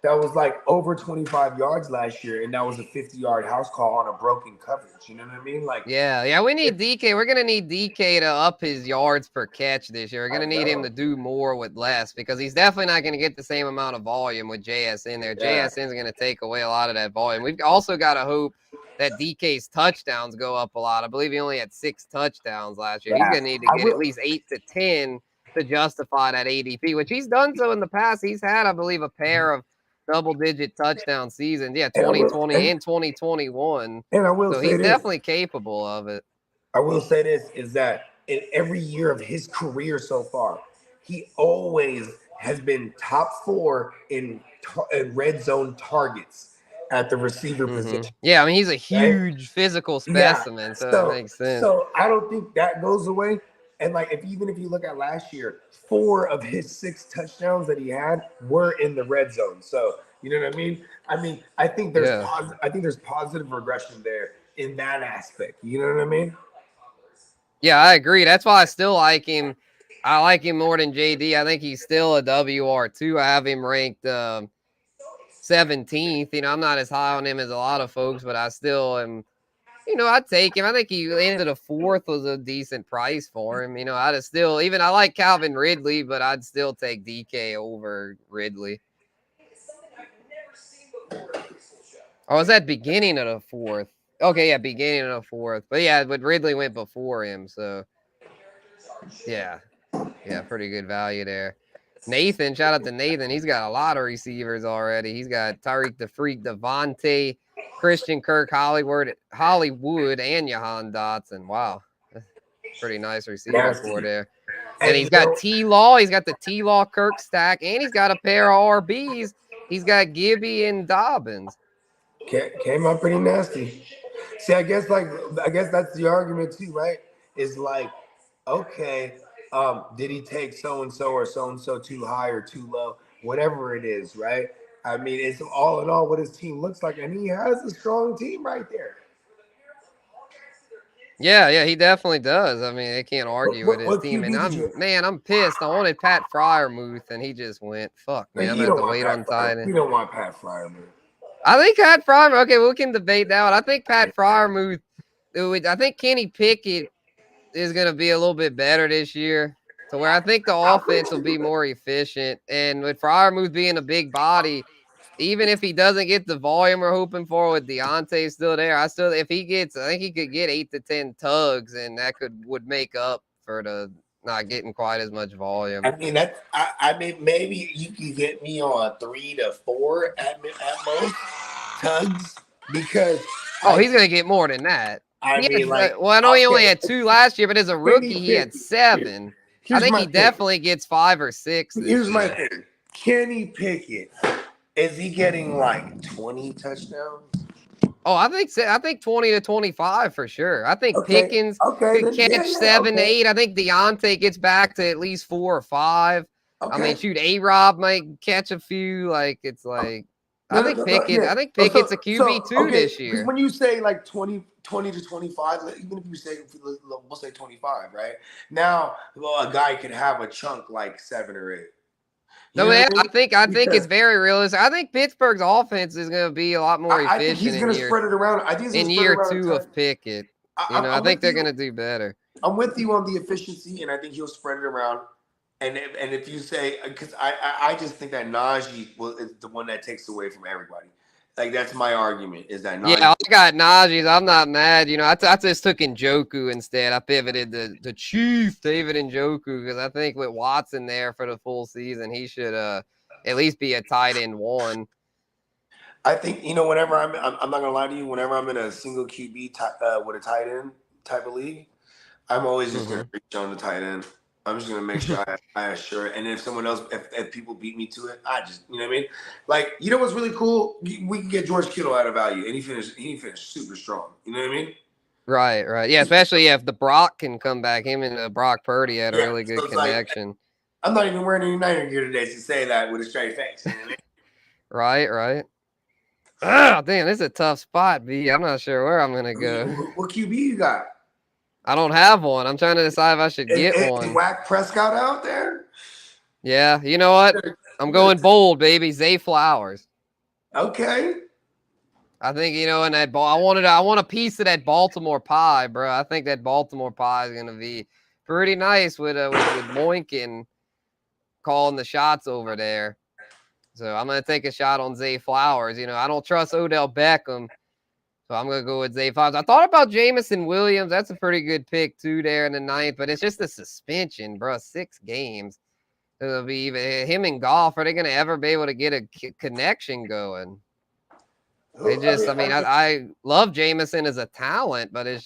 that was like over 25 yards last year, and that was a 50-yard house call on a broken coverage. You know what I mean? Like, yeah, we need DK. We're gonna need DK to up his yards per catch this year. We're gonna need him to do more with less because he's definitely not gonna get the same amount of volume with JSN there. Yeah. JSN is gonna take away a lot of that volume. We've also got to hope that DK's touchdowns go up a lot. I believe he only had 6 touchdowns last year. He's Yeah. gonna need to get at least 8 to 10 to justify that ADP, which he's done so in the past. He's had, I believe, a pair of double-digit touchdown seasons. Yeah, 2020 and 2021. And I will So say he's this. definitely capable of it. I will say this is that in every year of his career so far, he always has been top 4 in red zone targets at the receiver position. Yeah, I mean, he's a huge physical specimen, so that makes sense. So I don't think that goes away. And like, even if you look at last year, 4 of his 6 touchdowns that he had were in the red zone. So you know what I mean? I think there's positive regression there in that aspect. You know what I mean? Yeah, I agree. That's why I still like him. I like him more than JD. I think he's still a WR2. I have him ranked 17th. You know, I'm not as high on him as a lot of folks, but I still am. You know, I'd take him. I think he ended a 4th was a decent price for him. You know, I'd still, even I like Calvin Ridley, but I'd still take DK over Ridley. Oh, was that beginning of the 4th? Okay, yeah, beginning of the 4th. But yeah, but Ridley went before him, so yeah, pretty good value there. Nathan, shout out to Nathan. He's got a lot of receivers already. He's got Tyreek the Freak, Devontae, Christian Kirk, Hollywood, and Jahan Dotson. Wow, pretty nice receiver core there. And he's got T-Law. He's got the T-Law Kirk stack, and he's got a pair of RBs. He's got Gibby and Dobbins. Came up pretty nasty. See, I guess that's the argument too, right? Is like, okay, did he take so and so or so and so too high or too low, whatever it is, right? I mean, it's all in all what his team looks like, and he has a strong team right there. Yeah, he definitely does. I mean, they can't argue with his team. And I'm pissed. I wanted Pat Freiermuth, and he just went. Fuck, man. I'm gonna have to wait on tight end. You don't want Pat Freiermuth. I think Pat Freiermuth. Okay, we can debate that one. I think Pat Freiermuth. I think Kenny Pickett is going to be a little bit better this year, to where I think the offense will be more efficient. And with Freiermuth being a big body, even if he doesn't get the volume we're hoping for with Deontay still there, I think he could get 8 to 10 tugs, and that would make up for the not getting quite as much volume. I mean, maybe you could get me on 3 to 4 at most tugs, because he's gonna get more than that. I know he only had 2 last year, but as a rookie he had 7. I think he definitely gets 5 or 6. Here's my thing: Kenny Pickett, is he getting like 20 touchdowns? Oh, I think 20 to 25 for sure. I think Pickens could catch 7 to 8. I think Deontay gets back to at least 4 or 5. I mean, shoot, A-Rob might catch a few. Like, it's like, I think Pickett's a QB2 this year. When you say like 20 to 25, even if you say, we'll say 25, right? Now, a guy could have a chunk like 7 or 8. No, I think it's very realistic. I think Pittsburgh's offense is going to be a lot more efficient. I think he's going to spread it around. I think in year 2 of Pickett. I think they're going to do better. I'm with you on the efficiency, and I think he'll spread it around. And if you say, because I just think that Najee is the one that takes away from everybody. Like, that's my argument, is that Najee. Yeah, I got Najee. I'm not mad. You know, I just took Njoku instead. I pivoted to Chief David Njoku, because I think with Watson there for the full season, he should at least be a tight end 1. I think, whenever I'm not going to lie to you, whenever I'm in a single QB with a tight end type of league, I'm always just going to reach on the tight end. I'm just going to make sure I assure it. And if someone else, if people beat me to it, I just, you know what I mean? Like, what's really cool? We can get George Kittle out of value, and he finished super strong. You know what I mean? Right. Yeah, especially if the Brock can come back. Him and Brock Purdy had a really good connection. Like, I'm not even wearing any Niner gear today to say that with a straight face. You know what I mean? Right. Oh, damn, this is a tough spot, B. I'm not sure where I'm going to go. What QB you got? I don't have one. I'm trying to decide if I should get one. Is Whack Prescott out there? Yeah, you know what? I'm going bold, baby. Zay Flowers. Okay. I think, in that ball, I want a piece of that Baltimore pie, bro. I think that Baltimore pie is going to be pretty nice with Moinkin calling the shots over there. So I'm going to take a shot on Zay Flowers. I don't trust Odell Beckham, so I'm going to go with Zay Flowers. I thought about Jamison Williams. That's a pretty good pick, too, there in the ninth, but it's just a suspension, bro. 6 games. It'll be even him and Goff. Are they going to ever be able to get a connection going? I love Jameson as a talent, but his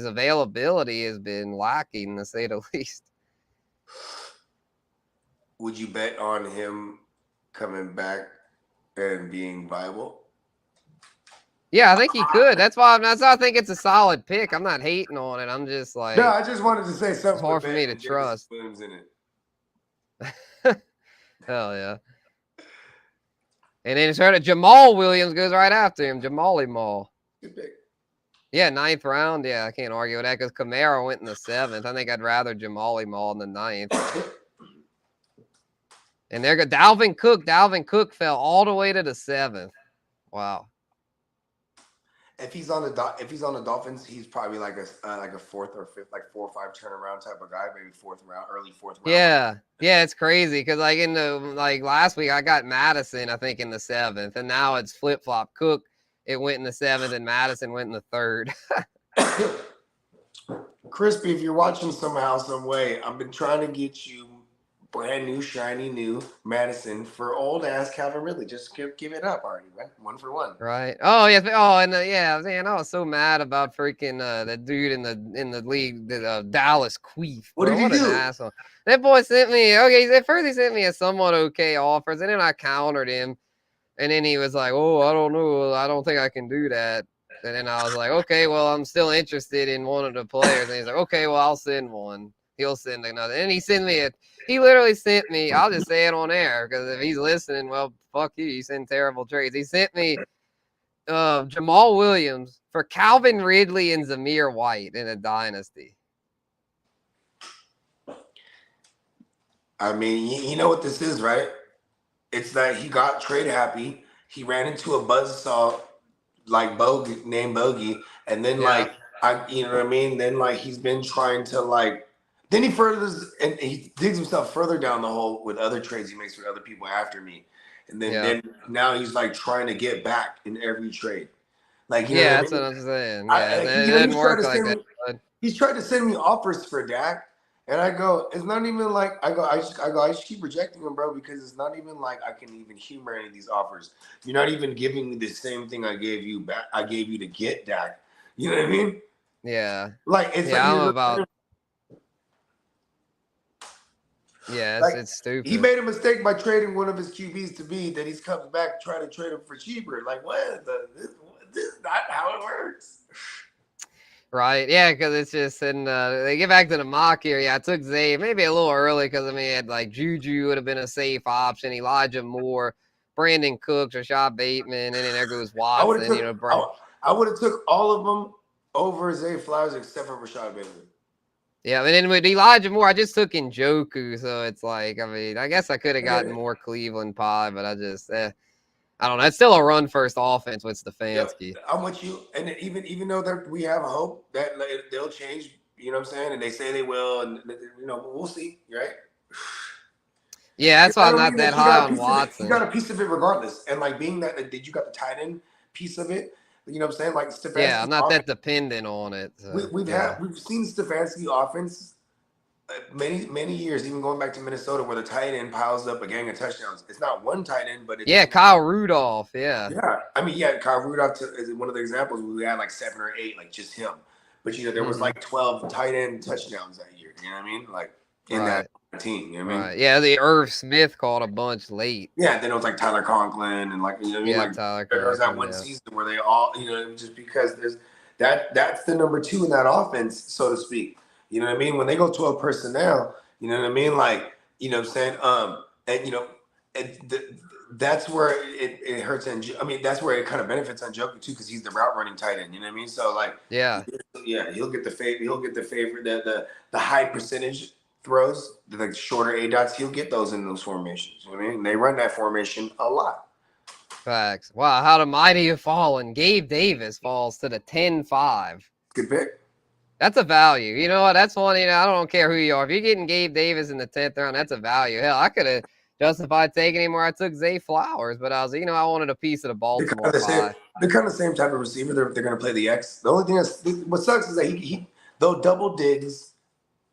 availability has been lacking, to say the least. Would you bet on him coming back and being viable? Yeah, I think he could. That's why I think it's a solid pick. I'm not hating on it. I'm just like, no, I just wanted to say something. It's hard for me to trust. Williams in it. Hell yeah. And then it's heard of Jamal Williams goes right after him. Jamali Mall. Good pick. Yeah, 9th round. Yeah, I can't argue with that because Kamara went in the 7th. I think I'd rather Jamali Mall in the 9th. And there go Dalvin Cook. Dalvin Cook fell all the way to the 7th. Wow. If he's on the Dolphins, he's probably like a 4th or 5th, like 4 or 5 turnaround type of guy, maybe 4th round, early 4th round. Yeah, it's crazy because last week I got Madison, I think, in the 7th, and now it's flip flop. Cook, it went in the 7th, and Madison went in the 3rd. Crispy, if you're watching somehow, some way, I've been trying to get you brand new, shiny new Madison for old ass Calvin Ridley. Just give it up already, right? 1 for 1. Right. Oh yeah. Oh, and man, I was so mad about freaking that dude in the league, Dallas Queef. What did he do? An asshole. That boy sent me. Okay, at first he sent me a somewhat okay offers, and then I countered him, and then he was like, "Oh, I don't know. I don't think I can do that." And then I was like, "Okay, well, I'm still interested in one of the players." And he's like, "Okay, well, I'll send one. He'll send another." And he literally sent me, I'll just say it on air because if he's listening, well, fuck you. You send terrible trades. He sent me Jamal Williams for Calvin Ridley and Zamir White in a dynasty. I mean, you know what this is, right? It's that he got trade happy. He ran into a buzzsaw like named Bogey, and then you know what I mean? Then he's been trying to then he digs himself further down the hole with other trades he makes with other people after me. And then now he's trying to get back in every trade. That's what I'm saying. Yeah, it didn't work like that. He's tried to send me offers for Dak, and I go, it's not even I just keep rejecting him, bro, because it's not even like I can even humor any of these offers. You're not even giving me the same thing I gave you back. I gave you to get Dak. You know what I mean? Yeah. I'm about. Yeah, it's stupid. He made a mistake by trading one of his QBs to me. Then he's coming back trying to trade him for cheaper. This is not how it works. Right, yeah, because it's just, and they get back to the mock here. Yeah, I took Zay maybe a little early because, he had Juju would have been a safe option, Elijah Moore, Brandon Cooks, Rashad Bateman, and then there goes Watson. I would have took all of them over Zay Flowers except for Rashad Bateman. Yeah, and then with Elijah Moore, I just took Njoku, so it's I guess I could have gotten more Cleveland pie, but I just, I don't know. It's still a run-first offense with Stefanski. Yeah, I'm with you, and even though we have hope that they'll change, you know what I'm saying, and they say they will, and we'll see, right? Yeah, that's why I'm not that high on Watson. You got a piece of it regardless, and being that you got the tight end piece of it. You know what I'm saying? Stefanski. Yeah, I'm not that dependent on it. So, we've seen Stefanski offense many years, even going back to Minnesota, where the tight end piles up a gang of touchdowns. It's not one tight end, but it's Kyle Rudolph. Yeah. Yeah. Kyle Rudolph is one of the examples where we had 7 or 8, just him. But there was 12 tight end touchdowns that year. You know what I mean? In that team. You know what I mean? Right. Yeah, the Irv Smith caught a bunch late. Yeah, then it was Tyler Conklin and you know what I mean? Yeah, Tyler there was that one season where they all, just because there's that's the number 2 in that offense, so to speak. You know what I mean? When they go 12 personnel, you know what I mean? You know what I'm saying? And that's where it hurts. And that's where it kind of benefits on Njoku too, because he's the route running tight end. You know what I mean? So yeah, he'll get the favor. He'll get the favor. The high percentage throws, the shorter A dots. He'll get those in those formations. You know what I mean? They run that formation a lot. Facts. Wow, how the mighty have fallen. Gabe Davis falls to the 10-5. Good pick. That's a value. You know what? That's one. I don't care who you are. If you're getting Gabe Davis in the 10th round, that's a value. Hell, I could have justified taking him where I took Zay Flowers, but I was, I wanted a piece of the Baltimore pie. They're kind of the same type of receiver. They're going to play the X. The only thing what sucks is that they'll double Diggs,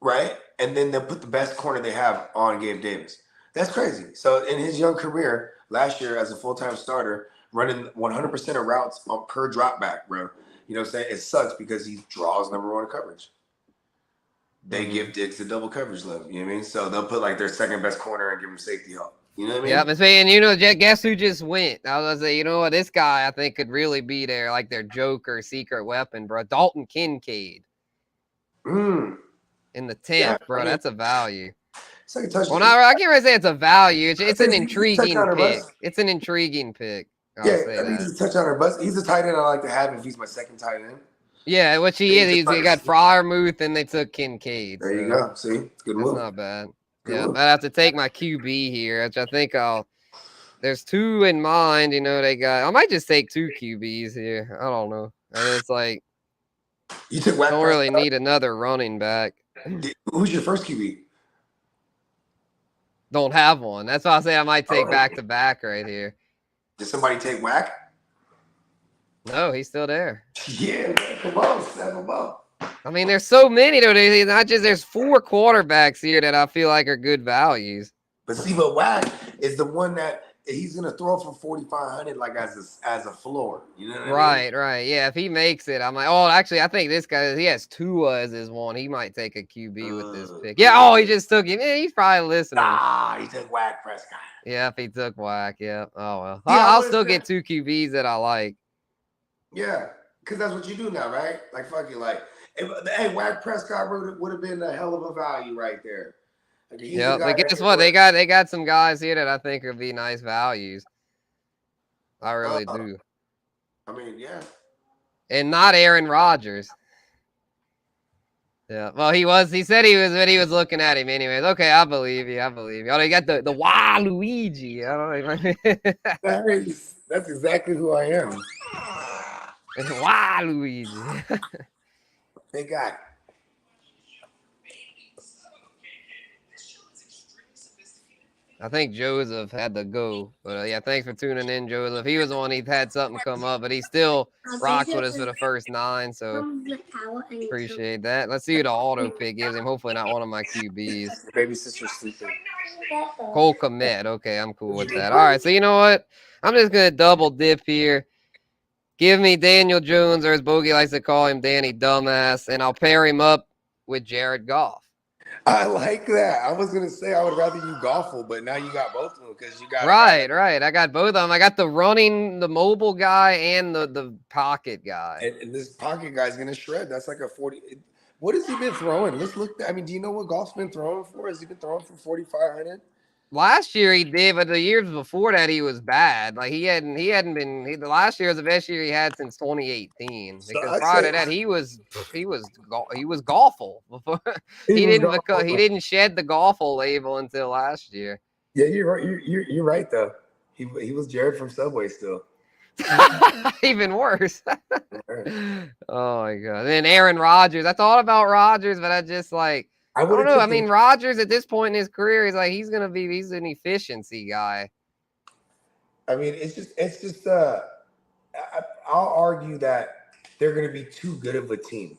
right? And then they'll put the best corner they have on Gabe Davis. That's crazy. So in his young career, last year as a full-time starter, running 100% of routes per drop back, bro. You know what I'm saying? It sucks because he draws number one coverage. They give Diggs the double coverage love. You know what I mean? So they'll put like their second best corner and give him safety help. You know what I mean? Yeah, but saying, guess who just went? I was gonna say, you know what? This guy I think could really be their Joker secret weapon, bro. Dalton Kincaid. In the 10th, bro. That's a value. It's like a touchdown. Well, I can't really say it's a value. It's an intriguing pick. It's an intriguing pick. Yeah, he's a touchdown or bust. He's a tight end I like to have if he's my second tight end. Yeah, which he is. He got Freiermuth and they took Kincaid. There you go. See? Good move. That's not bad. Yeah, but I have to take my QB here, which I think there's two in mind. I might just take two QBs here. I don't know. It's like you took don't really need another running back. Who's your first QB? Don't have one. That's why I say I might take back-to-back right here. Did somebody take Whack? No, he's still there. Yeah, come on, step him up. I mean, there's so many though. There's 4 quarterbacks here that I feel like are good values. But see, Whack is the one that he's gonna throw for 4,500 like as a floor. You know what I mean? Right. Yeah, if he makes it, I'm like, oh, actually, I think this guy, he has Tua as his one. He might take a QB with this pick. Yeah. He just took him. He's probably listening. He took Whack Prescott. Yeah, if he took Whack, yeah. Oh well, I'll still get 2 QBs that I like. Yeah, because that's what you do now, right? Like fucking hey, Whack Prescott would have been a hell of a value right there. Yeah, but guess what? They got some guys here that I think would be nice values. I really do. I mean, yeah. And not Aaron Rodgers. Yeah. Well, he said he was looking at him anyways. Okay, I believe you. Oh, you got the Waluigi. I don't know. That's exactly who I am. Waluigi. Big guy. I think Joseph had to go. But yeah, thanks for tuning in, Joseph. He was the one, he had something come up, but he still rocked with us for the first 9. So appreciate that. Let's see who the auto pick gives him. Hopefully not one of my QBs. Baby sister's sleeping. Cole Kmet. Okay, I'm cool with that. All right, so you know what? I'm just going to double dip here. Give me Daniel Jones, or as Bogey likes to call him, Danny Dumbass, and I'll pair him up with Jared Goff. I like that. I was gonna say I would rather you Goffle, but now you got both of them because you got right. I got both of them. I got the mobile guy, and the pocket guy. And this pocket guy is gonna shred. That's like a 40. What has he been throwing? Let's look. I mean, do you know what Goff's been throwing for? Has he been throwing for 4,500? Last year he did, but the years before that he was bad. Like he hadn't been. The last year was the best year he had since 2018. Because prior to that he was Goffle before. He didn't shed the Goffle label until last year. Yeah, you're right. You're right though. He was Jared from Subway still. Even worse. Oh my god. And then Aaron Rodgers. I thought about Rodgers, but I just like. I don't know. I mean, Rodgers at this point in his career, he's an efficiency guy. I mean, it's just I'll argue that they're going to be too good of a team.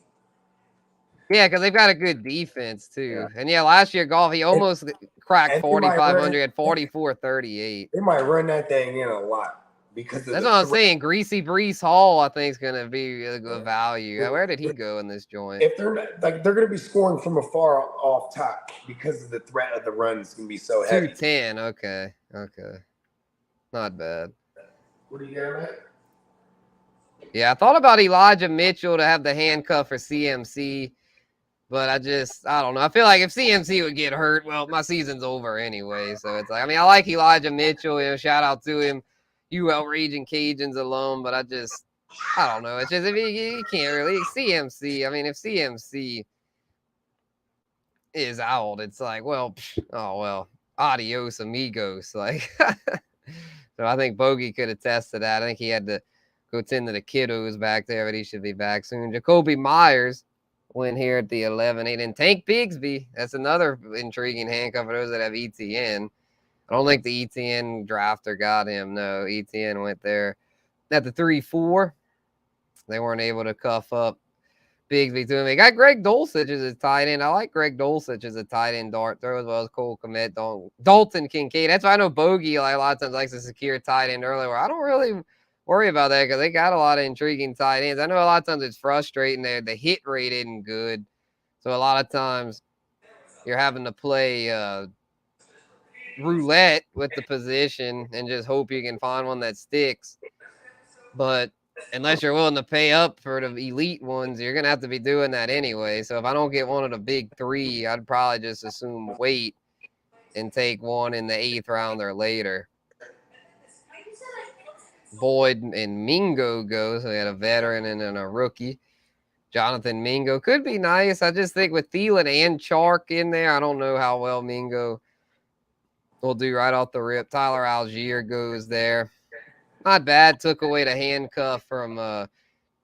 Yeah, because they've got a good defense too. Yeah. And yeah, last year Goff, he almost cracked 4,500 at 44-38. They might run that thing in a lot. Because that's what I'm saying. Greasy Brees Hall, I think, is going to be a good value. Where did he go in this joint? If they're going to be scoring from afar off top because of the threat of the run is going to be so heavy. 210. Okay, not bad. What do you got, Matt? Yeah, I thought about Elijah Mitchell to have the handcuff for CMC, but I don't know. I feel like if CMC would get hurt, well, my season's over anyway. So it's like, I mean, I like Elijah Mitchell. Shout out to him. UL Region Cajuns alone, but I don't know. It's just if you can't really CMC. I mean, if CMC is out, it's like, well, adios amigos. Like, So I think Bogey could attest to that. I think he had to go tend to the kiddos back there, but he should be back soon. Jacoby Myers went here at the 11-8. And Tank Bigsby, that's another intriguing handcuff for those that have ETN. I don't think the ETN drafter got him. No, ETN went there at the 3-4. They weren't able to cuff up Bigsby to him. They got Greg Dulcich as a tight end. I like Greg Dulcich as a tight end dart throw as well as Cole Kmet, Dalton Kincaid. That's why I know Bogey like a lot of times likes to secure tight end early. Where I don't really worry about that because they got a lot of intriguing tight ends. I know a lot of times it's frustrating. The hit rate isn't good, so a lot of times you're having to play roulette with the position and just hope you can find one that sticks. But unless you're willing to pay up for the elite ones, you're going to have to be doing that anyway. So if I don't get one of the big three, I'd probably just assume wait and take one in the 8th round or later. Boyd and Mingo go. So we had a veteran and then a rookie. Jonathan Mingo could be nice. I just think with Thielen and Chark in there, I don't know how well Mingo will do right off the rip. Tyler Algier goes there. Not bad. Took away the handcuff from this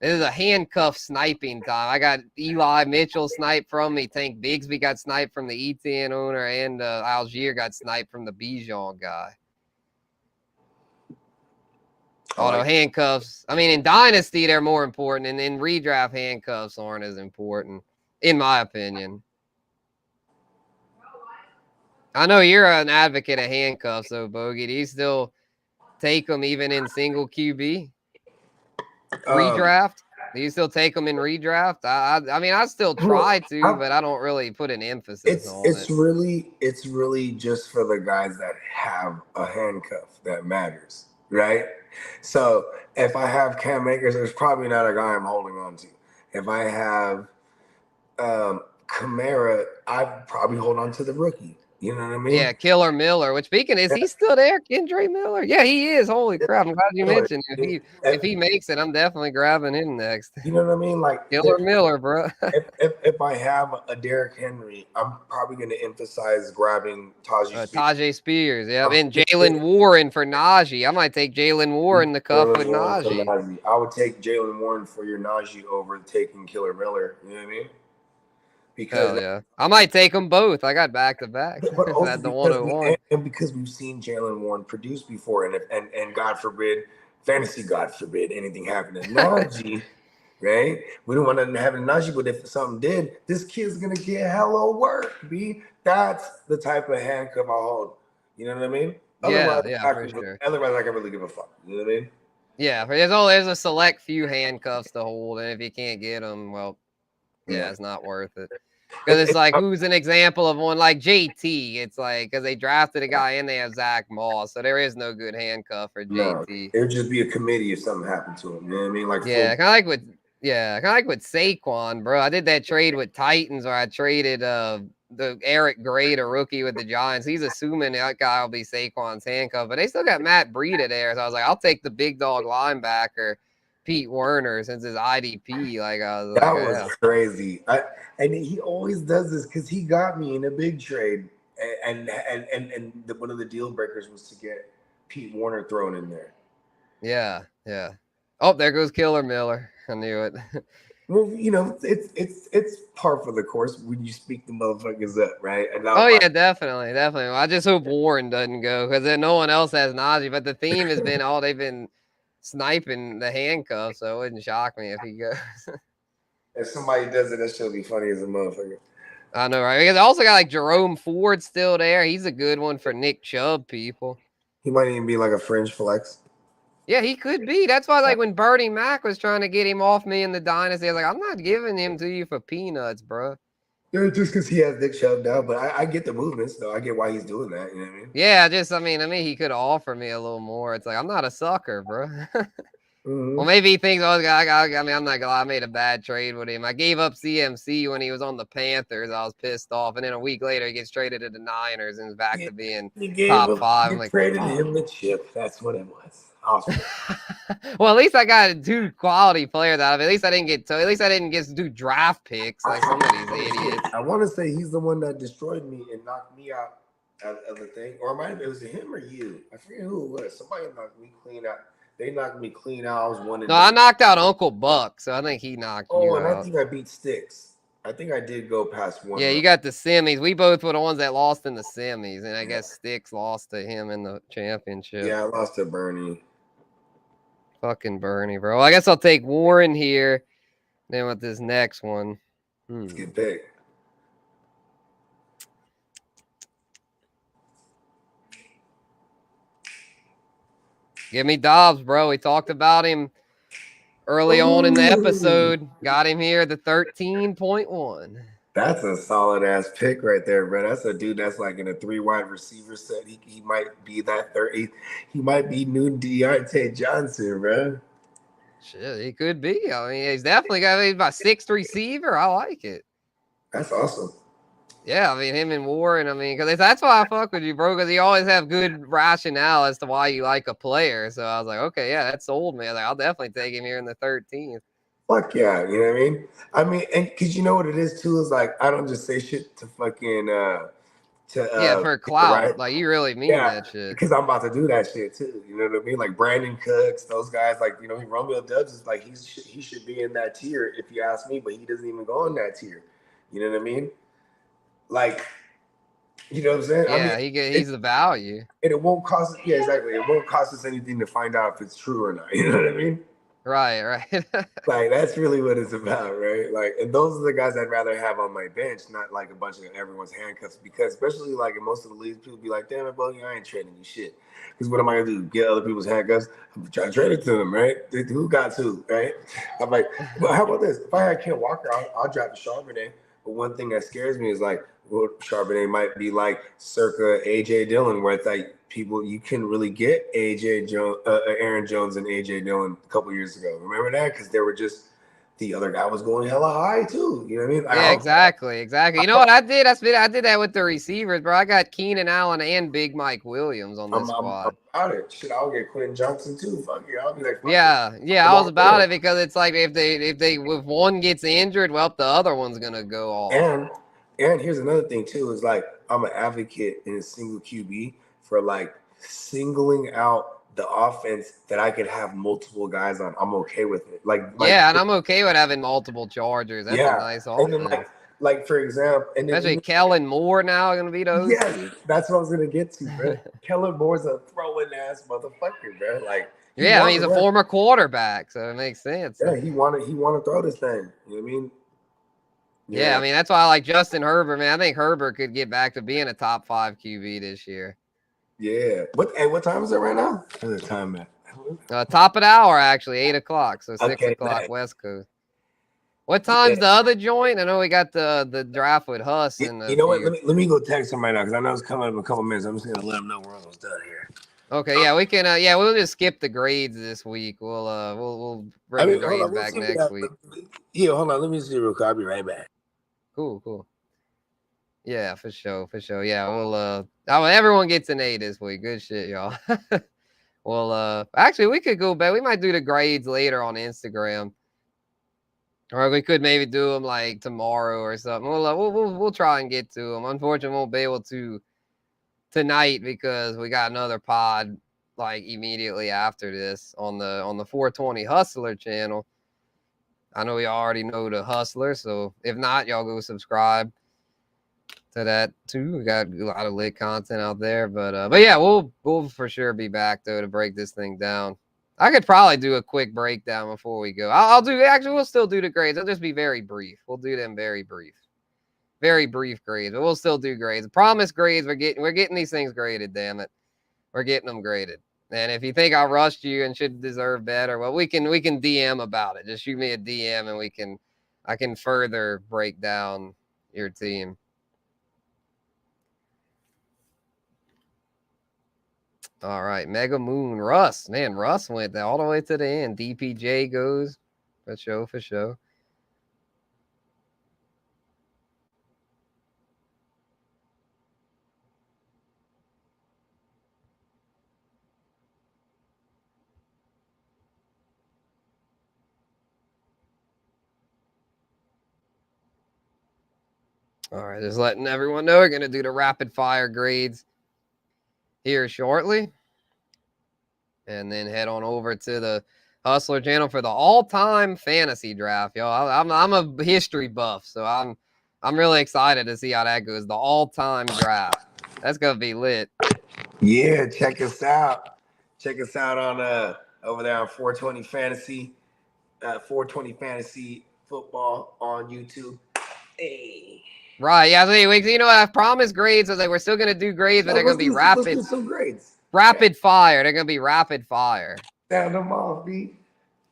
is a handcuff sniping time. I got Eli Mitchell sniped from me. Tank Bigsby got sniped from the ETN owner, and Algier got sniped from the Bijan guy. Although handcuffs, I mean, in Dynasty, they're more important, and in redraft, handcuffs aren't as important, in my opinion. I know you're an advocate of handcuffs, though, Bogey. Do you still take them even in single QB? Redraft? Do you still take them in redraft? I mean, I still try to, but I don't really put an emphasis on it. It's really just for the guys that have a handcuff that matters, right? So if I have Cam Akers, there's probably not a guy I'm holding on to. If I have Kamara, I'd probably hold on to the rookie. You know what I mean? Yeah, Killer Miller. Which speaking, is he still there? Kendre Miller? Yeah, he is. Holy crap! I'm glad you mentioned it. If he makes it, I'm definitely grabbing him next. You know what I mean? Like Killer Miller, bro. if I have a Derrick Henry, I'm probably going to emphasize grabbing Tajay Spears. Yeah, and Jalen Warren for Najee. I might take Jalen Warren to cuff with Najee. I would take Jalen Warren for your Najee over taking Killer Miller. You know what I mean? Because yeah, I might take them both. I got back to back. But also the 101, and because we've seen Jalen Warren produce before, and God forbid, fantasy God forbid, anything happen to Najee, right? We don't want to have a Najee, but if something did, this kid's gonna get hella work. B. That's the type of handcuff I hold. You know what I mean? For sure. Otherwise, I can really give a fuck. You know what I mean? Yeah, there's a select few handcuffs to hold, and if you can't get them, well, yeah, it's not worth it. Because it's like, who's an example of one like JT? It's like, because they drafted a guy and they have Zach Moss, so there is no good handcuff for JT. No, it would just be a committee if something happened to him. You know what I mean? Like, kind of like with Saquon, bro. I did that trade with Titans where I traded the Eric Gray, a rookie with the Giants. He's assuming that guy will be Saquon's handcuff, but they still got Matt Breida there, so I was like, I'll take the big dog linebacker, Pete Werner, since his IDP. That was crazy. And he always does this because he got me in a big trade, and one of the deal breakers was to get Pete Werner thrown in there. Yeah. Oh, there goes Killer Miller. I knew it. Well, you know, it's par for the course when you speak the motherfuckers up, right? Yeah, definitely. Well, I just hope Warren doesn't go because then no one else has Najee. But the theme has been they've been sniping the handcuff, so it wouldn't shock me if he goes. If somebody does it, that should be funny as a motherfucker. I know, right? Because I also got like Jerome Ford still there. He's a good one for Nick Chubb people. He might even be like a fringe flex. Yeah, he could be. That's why, like, when Bernie Mac was trying to get him off me in the dynasty, I was like, I'm not giving him to you for peanuts, bro. Yeah, just because he has Nick Chubb now, but I get the movements, though. I get why he's doing that. You know what I mean? Yeah, I mean, he could offer me a little more. It's like, I'm not a sucker, bro. Well, maybe he thinks, I'm not gonna lie, I made a bad trade with him. I gave up CMC when he was on the Panthers. I was pissed off, and then a week later, he gets traded to the Niners and is back to being top 5. You traded him the chip. That's what it was. Awesome. Well, at least I got 2 quality players out of it. At least I didn't get to do draft picks like some of these idiots. I want to say he's the one that destroyed me and knocked me out of the thing, or it was him or you. I forget who it was. Somebody knocked me clean out. They knocked me clean out. I was one and No, I knocked out Uncle Buck, so I think he knocked you and I out. think I beat Sticks. I think I did go past one. Yeah, you got the semis. We both were the ones that lost in the semis, and I guess Sticks lost to him in the championship. Yeah, I lost to Bernie. Fucking Bernie, bro. I guess I'll take Warren here. Then with this next one. Let's get picked. Give me Dobbs, bro. We talked about him early on in the episode. Got him here, the 13.1. That's a solid ass pick right there, bro. That's a dude that's like in a 3 wide receiver set. He might be that 30. He might be new Deontay Johnson, bro. Shit, he could be. I mean, he's definitely got my 6th receiver. I like it. That's awesome. Yeah, I mean, him and Warren, I mean, because that's why I fuck with you, bro, because you always have good rationale as to why you like a player. So I was like, okay, yeah, that sold me. Like, I'll definitely take him here in the 13th. Fuck yeah, you know what I mean? I mean, and because you know what it is too, is like, I don't just say shit to fucking, yeah, for clout. Right? Like, you really mean that shit. Because I'm about to do that shit too. You know what I mean? Like Brandon Cooks, those guys, like, you know, Romeo Dubs is like, he should be in that tier if you ask me, but he doesn't even go in that tier. You know what I mean? Like, you know what I'm saying? Yeah, I mean, he's the value. And it won't cost us, yeah, exactly. It won't cost us anything to find out if it's true or not. You know what I mean? Right. Like, that's really what it's about, right? Like, and those are the guys I'd rather have on my bench, not like a bunch of everyone's handcuffs. Because especially like in most of the leagues, people be like, damn it, bro, I ain't trading you shit. Because what am I gonna do? Get other people's handcuffs? I'm trying to trade it to them, right? Who got to, right? I'm like, well, how about this? If I had Ken Walker, I'll drop the Charbonnet. But one thing that scares me is like, well, Charbonnet might be like circa AJ Dillon, where it's like people you couldn't really get Aaron Jones and AJ Dillon a couple years ago. Remember that? Because they were just the other guy was going hella high too. You know what I mean? Yeah, exactly. You know what I did? I did that with the receivers, bro. I got Keenan Allen and Big Mike Williams on this squad. I'm about it. Shit, I'll get Quentin Johnson too. Fuck yeah, I'll be like, yeah, I was about it because it's like if one gets injured, well, the other one's gonna go off. And here's another thing too, is like I'm an advocate in a single QB for like singling out the offense that I could have multiple guys on. I'm okay with it. Yeah, and I'm okay with having multiple Chargers. That's a nice offense. And then like for example, and then especially Kellen Moore now going to be the OC. Yes, that's what I was going to get to, bro. Kellen Moore's a throwing ass motherfucker, bro. Like, yeah, I mean, he's a former quarterback, so it makes sense. Yeah, he want to throw this thing. You know what I mean? Yeah, I mean, that's why I like Justin Herbert, man. I think Herbert could get back to being a top 5 QB this year. Yeah. What time is it right now? What's the time at? Top of the hour, actually, 8 o'clock, so 6 o'clock West Coast. What time's the other joint? I know we got the draft with Huss. You know what? Let me go text him right now because I know it's coming up in a couple minutes. I'm just gonna let him know we're almost done here. Okay, yeah, we can. We'll just skip the grades this week. We'll bring the grades back next week. Yeah, hold on. Let me see real quick. I'll be right back. Cool. Yeah, for sure. Yeah, we'll everyone gets an A this week. Good shit, y'all. Well, actually, we could go back. We might do the grades later on Instagram. Or we could maybe do them like tomorrow or something. We'll try and get to them. Unfortunately, we won't be able to tonight because we got another pod like immediately after this on the 420 Hustler channel. I know you already know the Hustler, so if not, y'all go subscribe to that too. We got a lot of lit content out there, but yeah, we'll for sure be back though to break this thing down. I could probably do a quick breakdown before we go. We'll still do the grades. It'll just be very brief. We'll do them very brief grades, but we'll still do grades. Promise grades. We're getting these things graded. Damn it, we're getting them graded. And if you think I rushed you and should deserve better, well, we can DM about it. Just shoot me a DM and I can further break down your team. All right, Mega Moon Russ. Man, Russ went all the way to the end. DPJ goes for show. All right, just letting everyone know we're going to do the rapid fire grades here shortly. And then head on over to the Hustler channel for the all-time fantasy draft, yo. I'm a history buff, so I'm really excited to see how that goes. The all-time draft. That's gonna be lit. Yeah, check us out. Check us out on over there on 420 Fantasy, 420 Fantasy Football on YouTube. Hey. Right, yeah. So you know, I promised grades. I was like, we're still gonna do grades, but they're gonna be rapid. Let's do some grades. Rapid fire. They're gonna be rapid fire. Sound them off, B.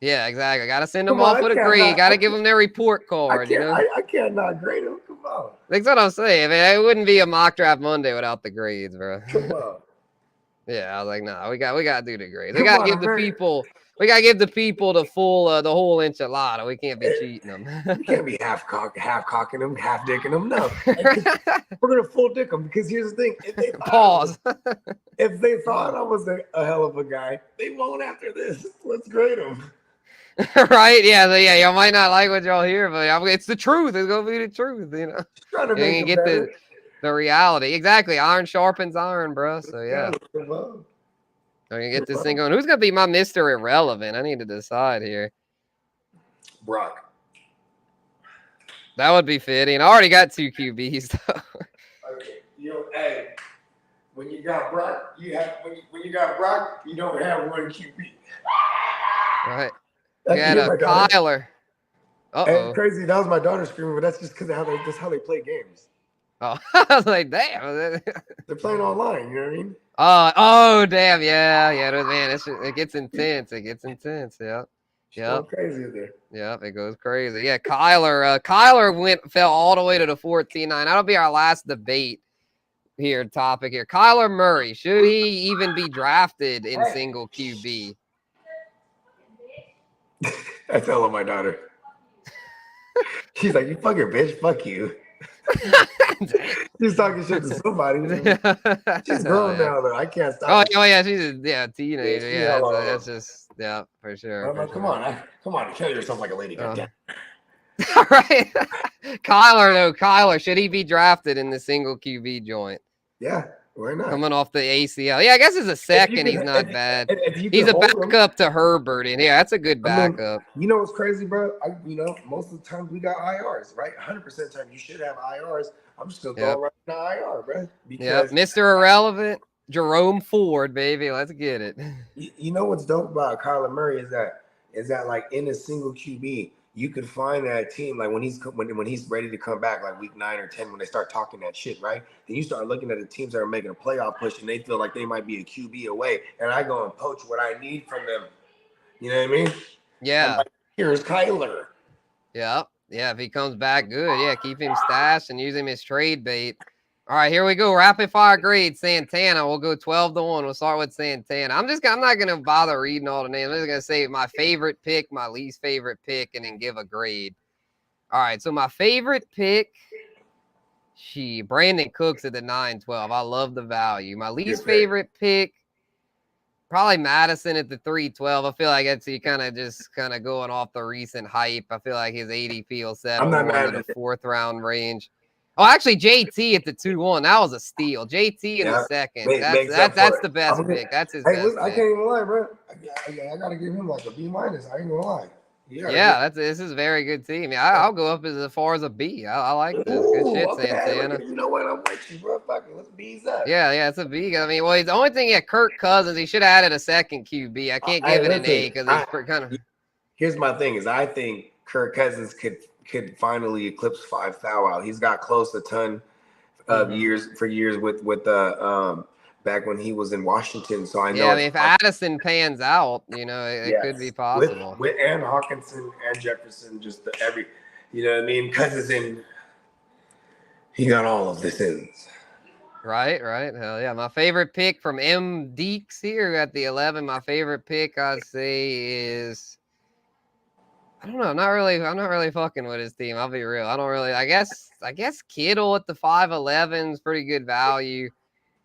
Yeah, exactly. Gotta send them off with a grade. Gotta give them their report card. You know, I can't not grade them. Come on. That's what I'm saying. Man, it wouldn't be a mock draft Monday without the grades, bro. Come on. Yeah, I was like, no, we gotta do the grades. We gotta give the people. We gotta give the people the full, the whole enchilada. We can't be cheating them. We can't be half cocking them, half dicking them. No, we're gonna full dick them because here's the thing. If they Pause. If they thought I was a hell of a guy, they won't after this. Let's grade them. Right? Yeah. So yeah, y'all might not like what y'all hear, but it's the truth. It's gonna be the truth. You know. Trying to make get the reality. Exactly. Iron sharpens iron, bro. So yeah. I'm gonna get this thing going. Who's gonna be my Mr. Irrelevant? I need to decide here. Brock. That would be fitting. I already got 2 QBs though. Okay. Hey, when you got Brock, you don't have 1 QB. Right. You got a Kyler. Hey, crazy. That was my daughter screaming, but that's just because that's how they play games. Oh, I was like, damn. They're playing online. You know what I mean? Oh, damn. Yeah. Man, it gets intense. Yeah. Yep. Crazy there. Yep, it goes crazy. Yeah, Kyler fell all the way to the 14-9. That'll be our last debate topic here. Kyler Murray, should he even be drafted in single QB? I tell my daughter. She's like, you fucking bitch, fuck you. She's talking shit to somebody. She's grown now, though. I can't stop. Oh yeah, she's a teenager. Yeah, that's just for sure. Come on, kill yourself like a lady. Right. Kyler, should he be drafted in the single QB joint? Yeah, why not? Coming off the ACL. Yeah, I guess as a second, he's not bad. He's a backup to Herbert, and yeah, that's a good backup. You know what's crazy, bro? Most of the time we got IRs, right? 100% of the time you should have IRs. I'm just gonna go right in the IR, bro. Yeah, Mr. Irrelevant, Jerome Ford, baby, let's get it. You know what's dope about Kyler Murray is that like in a single QB, you could find that team like when he's ready to come back, like week 9 or 10, when they start talking that shit, right? Then you start looking at the teams that are making a playoff push and they feel like they might be a QB away, and I go and poach what I need from them. You know what I mean? Yeah. Like, here's Kyler. Yeah. Yeah, if he comes back good, yeah, keep him stashed and use him as trade bait. All right, here we go. Rapid fire grade. Santana. We'll go 12-1. We'll start with Santana. I'm not gonna bother reading all the names. I'm just gonna say my favorite pick, my least favorite pick, and then give a grade. All right, so my favorite pick, Brandon Cooks at the 9-12. I love the value. My least favorite pick, probably Madison at the 3-12. I feel like that's kind of going off the recent hype. I feel like his ADP will settle more in the 4th round range. Oh, actually, JT at the 2-1. That was a steal. JT in the second. That's the best pick. That's his best pick. I can't even lie, bro. I gotta give him like a B-. I ain't gonna lie. Yeah, this is a very good team. Yeah, I'll go up as far as a B. I like this. Good shit, Santana. You know what? I'm with you, bro. Fucking let's B's up. Yeah, it's a B. I mean, the only thing Kirk Cousins, he should have added a second QB. I can't give it an A because he's kind of. Here's my thing: is I think Kirk Cousins could finally eclipse 5,000. He's got close a ton of years with back when he was in Washington. So I know. Yeah, I mean, if Addison pans out, it could be possible. With and Hawkinson and Jefferson, you know what I mean? Cousins he got all of the sins. Right. Hell yeah. My favorite pick from M. Deeks here at the 11. My favorite pick, I'd say, is. I don't know. I'm not really fucking with his team. I'll be real. I don't really. I guess Kittle at the 5-11 is pretty good value,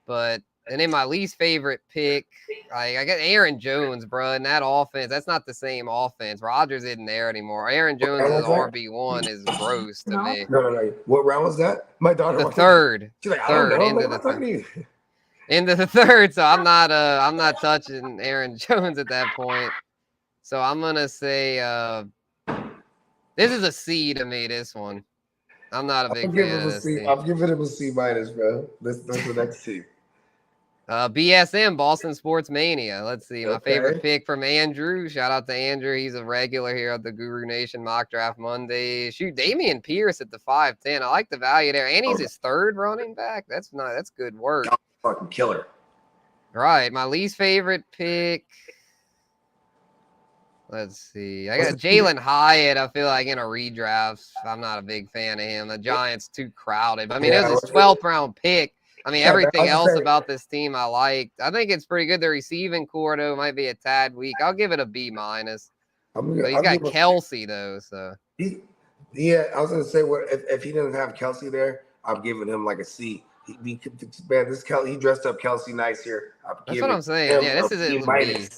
but and then my least favorite pick, I got Aaron Jones, bro. In that offense, that's not the same offense. Rodgers isn't there anymore. Aaron Jones as RB1 is gross to me. No. What round was that? My daughter. The third. She's like, third I don't know. I'm talking to you. into the third. So I'm not touching Aaron Jones at that point. So I'm gonna say this is a C to me. This one, I'm not a big fan of this team. I'm giving him a C minus, bro. That's the next team. BSM, Boston Sports Mania. Let's see. My favorite Okay. pick from Andrew. Shout out to Andrew. He's a regular here at the Guru Nation Mock Draft Monday. Shoot, Damian Pierce at the 5'10". I like the value there. And he's his third running back. That's good work. Fucking killer. Right. My least favorite pick. Let's see. I got Jalen Hyatt. I feel like in a redraft, I'm not a big fan of him. The Giants too crowded. I mean, it was his 12th round pick. I mean, everything else about this team I liked. I think it's pretty good. The receiving core, though, might be a tad weak. I'll give it a B minus. But he's got Kelsey, though. So yeah, I was gonna say, what if he doesn't have Kelsey there? I'm giving him like a C. He dressed up Kelsey nice here. That's what I'm saying. Yeah, this is a B.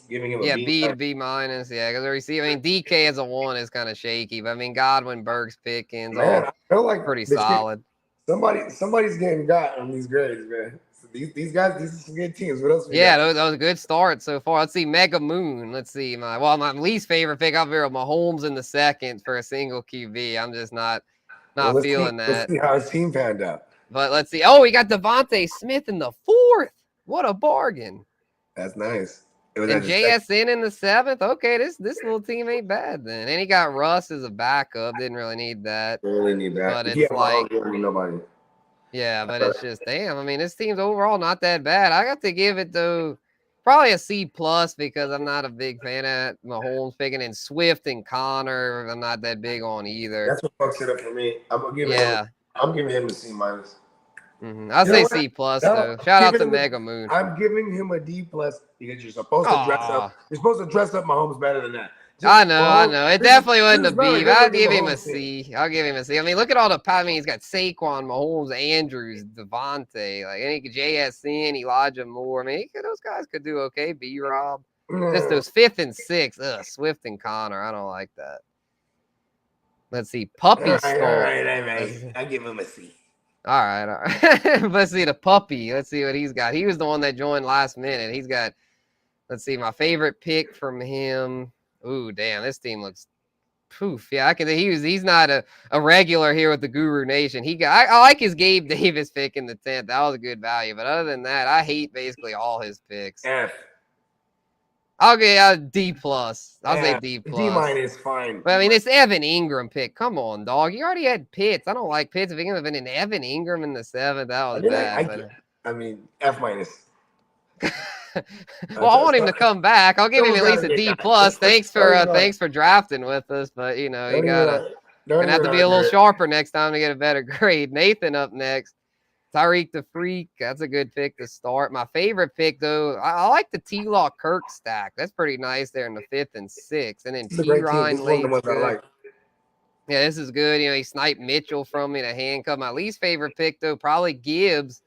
Giving him a B to B minus. Yeah, because the receiver. I mean, DK as a 1 is kind of shaky, but I mean, Godwin, Burks, Pickens, all I feel like pretty solid. Somebody's getting got on these grades, man. So these guys, these are some good teams. What else? That was a good start so far. Let's see, Mega Moon. Let's see, my least favorite pick. I'll be Mahomes in the second for a single QB. I'm just not feeling that. Let's see how his team panned out. But let's see. Oh, we got Devontae Smith in the 4th. What a bargain! That's nice. And JSN in the 7th. Okay, this little team ain't bad then. And he got Russ as a backup. Didn't really need that. But it's like nobody. Yeah, but it's just damn. I mean, this team's overall not that bad. I got to give it though probably a C plus because I'm not a big fan of Mahomes picking in Swift and Connor. I'm not that big on either. That's what fucks it up for me. I'm giving him a C minus. I'll say C plus though. Shout out to Mega Moon. I'm giving him a D plus because you're supposed to dress up. You're supposed to dress up Mahomes better than that. I know. It definitely wasn't a B. I'll give him a C. I mean, look at all the. I mean, he's got Saquon, Mahomes, Andrews, Devontae, like any JSN, Elijah Moore. I mean, those guys could do okay. B-Rob. Just those 5th and 6th. Swift and Connor. I don't like that. Let's see. Puppy Skull. All right. I give him a C. All right. Let's see the puppy. Let's see what he's got. He was the one that joined last minute. He's got, let's see, my favorite pick from him. Ooh, damn, this team looks poof. Yeah, he's not a regular here with the Guru Nation. I like his Gabe Davis pick in the 10th. That was a good value. But other than that, I hate basically all his picks. F. I'll get a D plus. I'll say D plus. D minus fine. But I mean, it's Evan Ingram pick. Come on, dog. You already had Pitts. I don't like Pitts. If it would have been an Evan Ingram in the 7th, that was bad. I mean, F minus. Well, I want him to come back. I'll give him at least a D plus. Thanks for drafting with us, but you know, gonna have to be a little sharper next time to get a better grade. Nathan up next. Tyreek the Freak. That's a good pick to start. My favorite pick, though, I like the T-Law Kirk stack. That's pretty nice there in the 5th and 6th. And then T. Ryan Lee's good. Yeah, this is good. You know, he sniped Mitchell from me to handcuff. My least favorite pick, though, probably Gibbs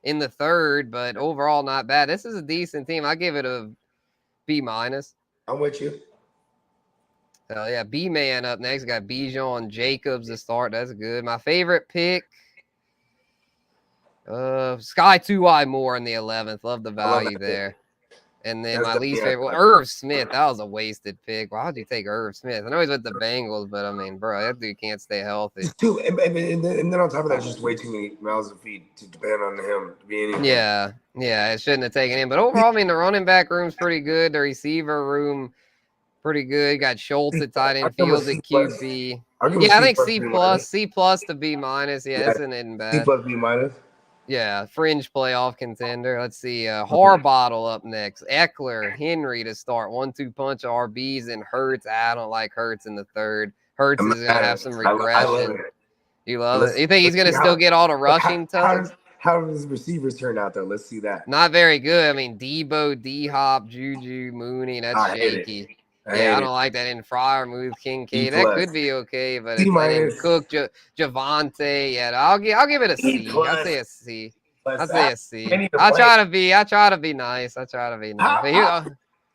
in the 3rd, but overall not bad. This is a decent team. I give it a B minus. I'm with you. Yeah, B-Man up next. Got Bijan Jacobs to start. That's good. My favorite pick, Sky 2Y Moore in the 11th. Love the value there. And then my least favorite, Irv Smith. That was a wasted pick. Why would you take Irv Smith? I know he's with the Bengals, but I mean, bro, that dude can't stay healthy. And then on top of that, just way too many mouths to feed to depend on him to be anything. Yeah, it shouldn't have taken him. But overall, I mean, the running back room's pretty good. The receiver room, pretty good. You got Schultz at tight end, Fields at QB. Yeah, I think C plus to B minus. Yeah, this isn't bad. C plus B minus. Yeah, fringe playoff contender. Let's see. Harbottle up next. Eckler, Henry to start. 1-2 punch RBs and Hurts. I don't like Hurts in the 3rd. Hurts is going to have some regression. You love it. You think he's going to still get all the rushing touches? How does receivers turn out, though? Let's see that. Not very good. I mean, Debo, D-Hop, Juju, Mooney. That's shaky. Yeah, I don't like that in Fryer, Move, Kincaid. That could be okay, but it's Cook, Javante. Yeah, I'll give it a C. I'll say a C. I'll say a C. I try to be nice.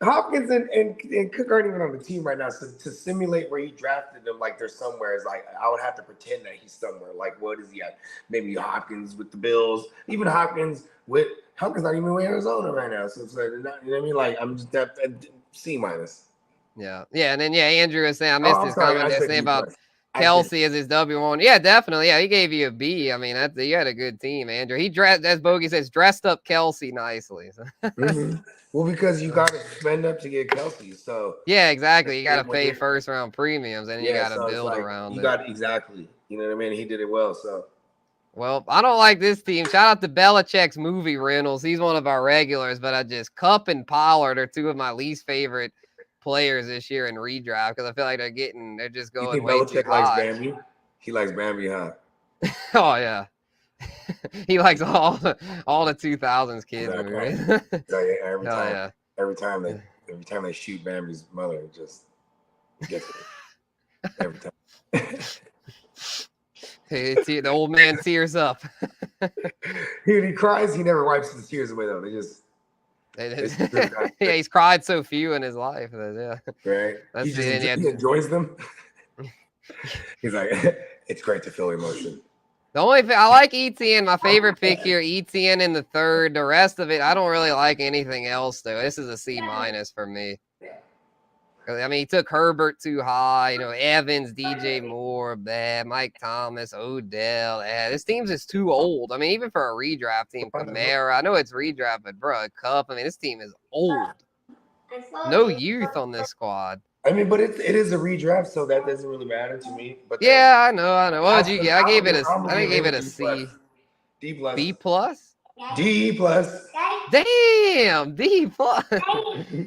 Hopkins and Cook aren't even on the team right now. So to simulate where he drafted them, like they're somewhere, is like I would have to pretend that he's somewhere. Like, what is he at? Maybe Hopkins with the Bills. Even Hopkins not even in Arizona right now. So it's like, you know what I mean? Like, I'm just that C minus. Yeah. And then Andrew was saying I missed his comment yesterday about Kelsey as his W1. Yeah, definitely. Yeah, he gave you a B. I mean, you had a good team, Andrew. He dressed, as Bogey says, dressed up Kelsey nicely. Well, because you got to spend up to get Kelsey. So yeah, exactly. You got to pay first round premiums, and you got to build around it. Exactly. You know what I mean? He did it well. So. Well, I don't like this team. Shout out to Belichick's movie rentals. He's one of our regulars, but Cup and Pollard are two of my least favorite players this year in redraft because I feel like they're just going way too high. Likes Bambi? He likes Bambi, huh? Oh yeah. He likes all the 2000s kids movies. Every time they shoot Bambi's mother, it just gets it. Every time. The old man tears up. He cries. He never wipes his tears away though. Yeah, he's cried so few in his life. Yeah, right. He enjoys them. He's like, it's great to feel emotion. The only thing I like ETN, my favorite pick here, ETN in the third. The rest of it, I don't really like anything else though. This is a C minus for me. I mean, he took Herbert too high. Evans, DJ Moore, Mike Thomas, Odell. This team's just too old. I mean, even for a redraft team, Kamara. I know it's redraft, but bro, Cup. I mean, this team is old. No youth on this squad. I mean, but it is a redraft, so that doesn't really matter to me. But yeah, I know. What did you get? I gave it a C. D plus. B plus. D plus. Damn, D plus.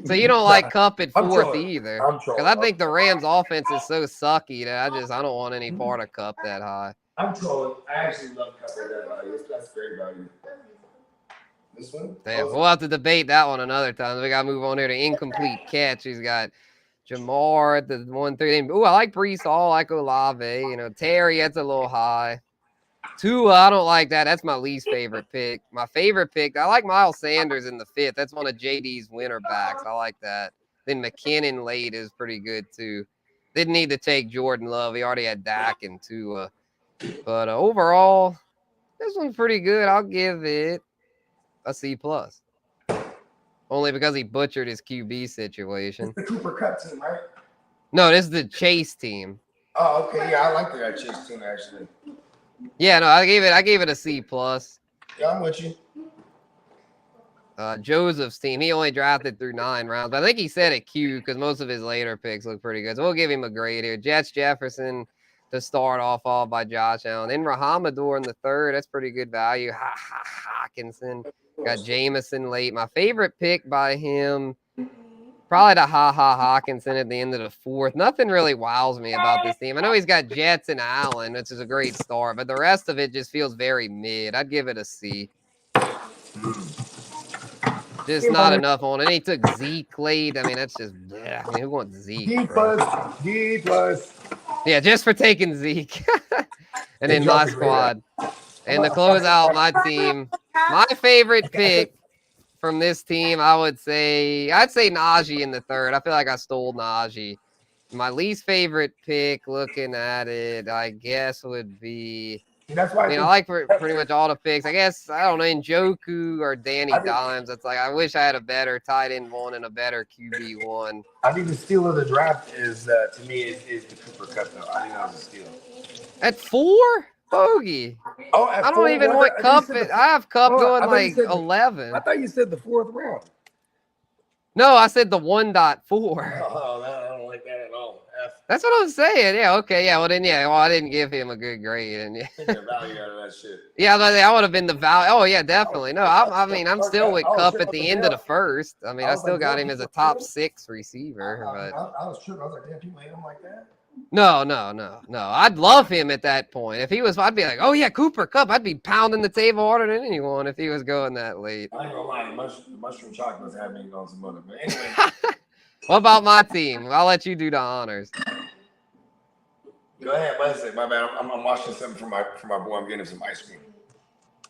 So you don't like Cup at fourth either? Because I think the Rams' offense is so sucky that I don't want any part of Cup that high. I'm trolling. I actually love Cup at that value. That's great value. This one? Damn, we'll have to debate that one another time. We got to move on here to incomplete catch. He's got Jamar at the 1-3. Ooh, I like Brees Hall. I like Olave. Terry, that's a little high. Tua, I don't like that. That's my least favorite pick. My favorite pick, I like Miles Sanders in the 5th. That's one of JD's winner backs. I like that. Then McKinnon late is pretty good too. Didn't need to take Jordan Love. He already had Dak and Tua. But overall, this one's pretty good. I'll give it a C plus. Only because he butchered his QB situation. It's the Cooper Kupp team, right? No, this is the Chase team. Oh, okay. Yeah, I like that Chase team actually. Yeah, no, I gave it a C plus. Yeah, I'm with you. Joseph's team, he only drafted through 9 rounds. I think he said a Q because most of his later picks look pretty good. So we'll give him a grade here. Jets Jefferson to start off, followed by Josh Allen. Then Rahamador in the 3rd. That's pretty good value. Hawkinson. Got Jameson late. My favorite pick by him, probably the Hawkinson at the end of the 4th. Nothing really wows me about this team. I know he's got Jets and Allen, which is a great start, but the rest of it just feels very mid. I'd give it a C. Just not enough on it. And he took Zeke late. I mean, that's just, I mean, who wants Zeke? D plus. Yeah, just for taking Zeke. And then my squad. And to close out my team, my favorite pick from this team, I'd say Najee in the 3rd. I feel like I stole Najee. My least favorite pick, looking at it, I guess would be. That's why I like pretty much all the picks. I guess I don't know Njoku or Danny Dimes. It's like I wish I had a better tight end 1 and a better QB 1. I think the steal of the draft is to me is the Cooper Kupp though. I think that was a steal. At 4? Bogey. Oh, I don't even want Cup. I have Cup going like 11. I thought you said the 4th round. No, I said the 1.4. Oh, I don't like that at all. F. That's what I'm saying. Yeah, okay, yeah. Well, then, yeah. Well, I didn't give him a good grade, and yeah. Take the value out of that shit. Yeah, I would have been the value. Oh, yeah, definitely. No, I'm still with Cup at the end of the 1st. I mean, I still got him as a top 6 receiver. But I was tripping. I was like, damn, people hate him like that. No. I'd love him at that point. If he was, I'd be like, oh yeah, Cooper Kupp. I'd be pounding the table harder than anyone if he was going that late. I ain't gonna lie, the mushroom chocolates have me on some other. But anyway. What about my team? I'll let you do the honors. Go ahead, my bad. I'm watching something for my boy. I'm getting him some ice cream.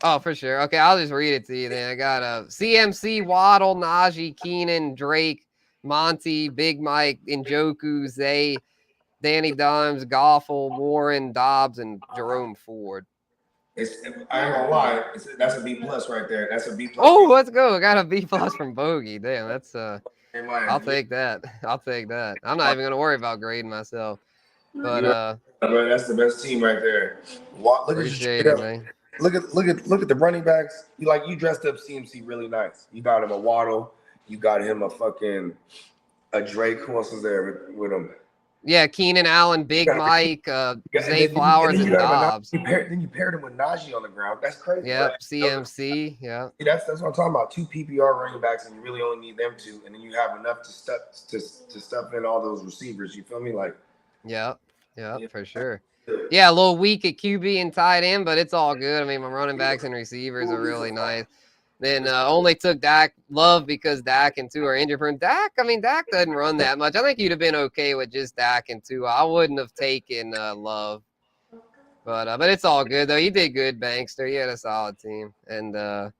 Oh, for sure. Okay, I'll just read it to you then. I got CMC, Waddle, Najee, Keenan, Drake, Monty, Big Mike, Njoku, Zay, Danny Dimes, Goffel, Warren, Dobbs, and Jerome Ford. I ain't gonna lie, that's a B plus right there. That's a B plus. Oh, let's go. I got a B plus from Bogey. Damn, that's I'll take that. I'll take that. I'm not even gonna worry about grading myself. But that's the best team right there. Look appreciate it, man. Look at the running backs. You dressed up CMC really nice. You got him a Waddle. You got him a Drake. Who else was there with him? Yeah, Keenan Allen, Big Mike, Zay Flowers, and Dobbs. Then you paired him with Najee on the ground. That's crazy. Yep, right? CMC. Yeah. That's what I'm talking about. 2 PPR running backs, and you really only need them 2, and then you have enough to stuff in all those receivers. You feel me? Yep, for sure. Yeah, a little weak at QB and tight end, but it's all good. I mean, my running backs and receivers are really nice. Then only took Dak Love because Dak and Tua are injured prone. Dak doesn't run that much. I think you'd have been okay with just Dak and Tua. I wouldn't have taken Love. But it's all good, though. He did good, Bankster. He had a solid team. And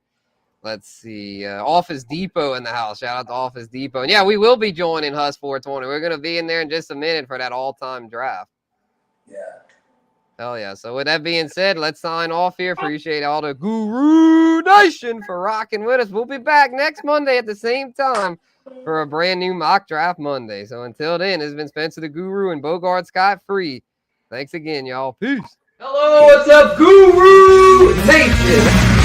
let's see. Office Depot in the house. Shout out to Office Depot. And, yeah, we will be joining Hus 420. We're going to be in there in just a minute for that all-time draft. Yeah. Hell yeah. So with that being said, let's sign off here. Appreciate all the Guru Nation for rocking with us. We'll be back next Monday at the same time for a brand new Mock Draft Monday. So until then, this has been Spencer the Guru and Bogart Scott Free. Thanks again, y'all. Peace. Hello, what's up, Guru Nation?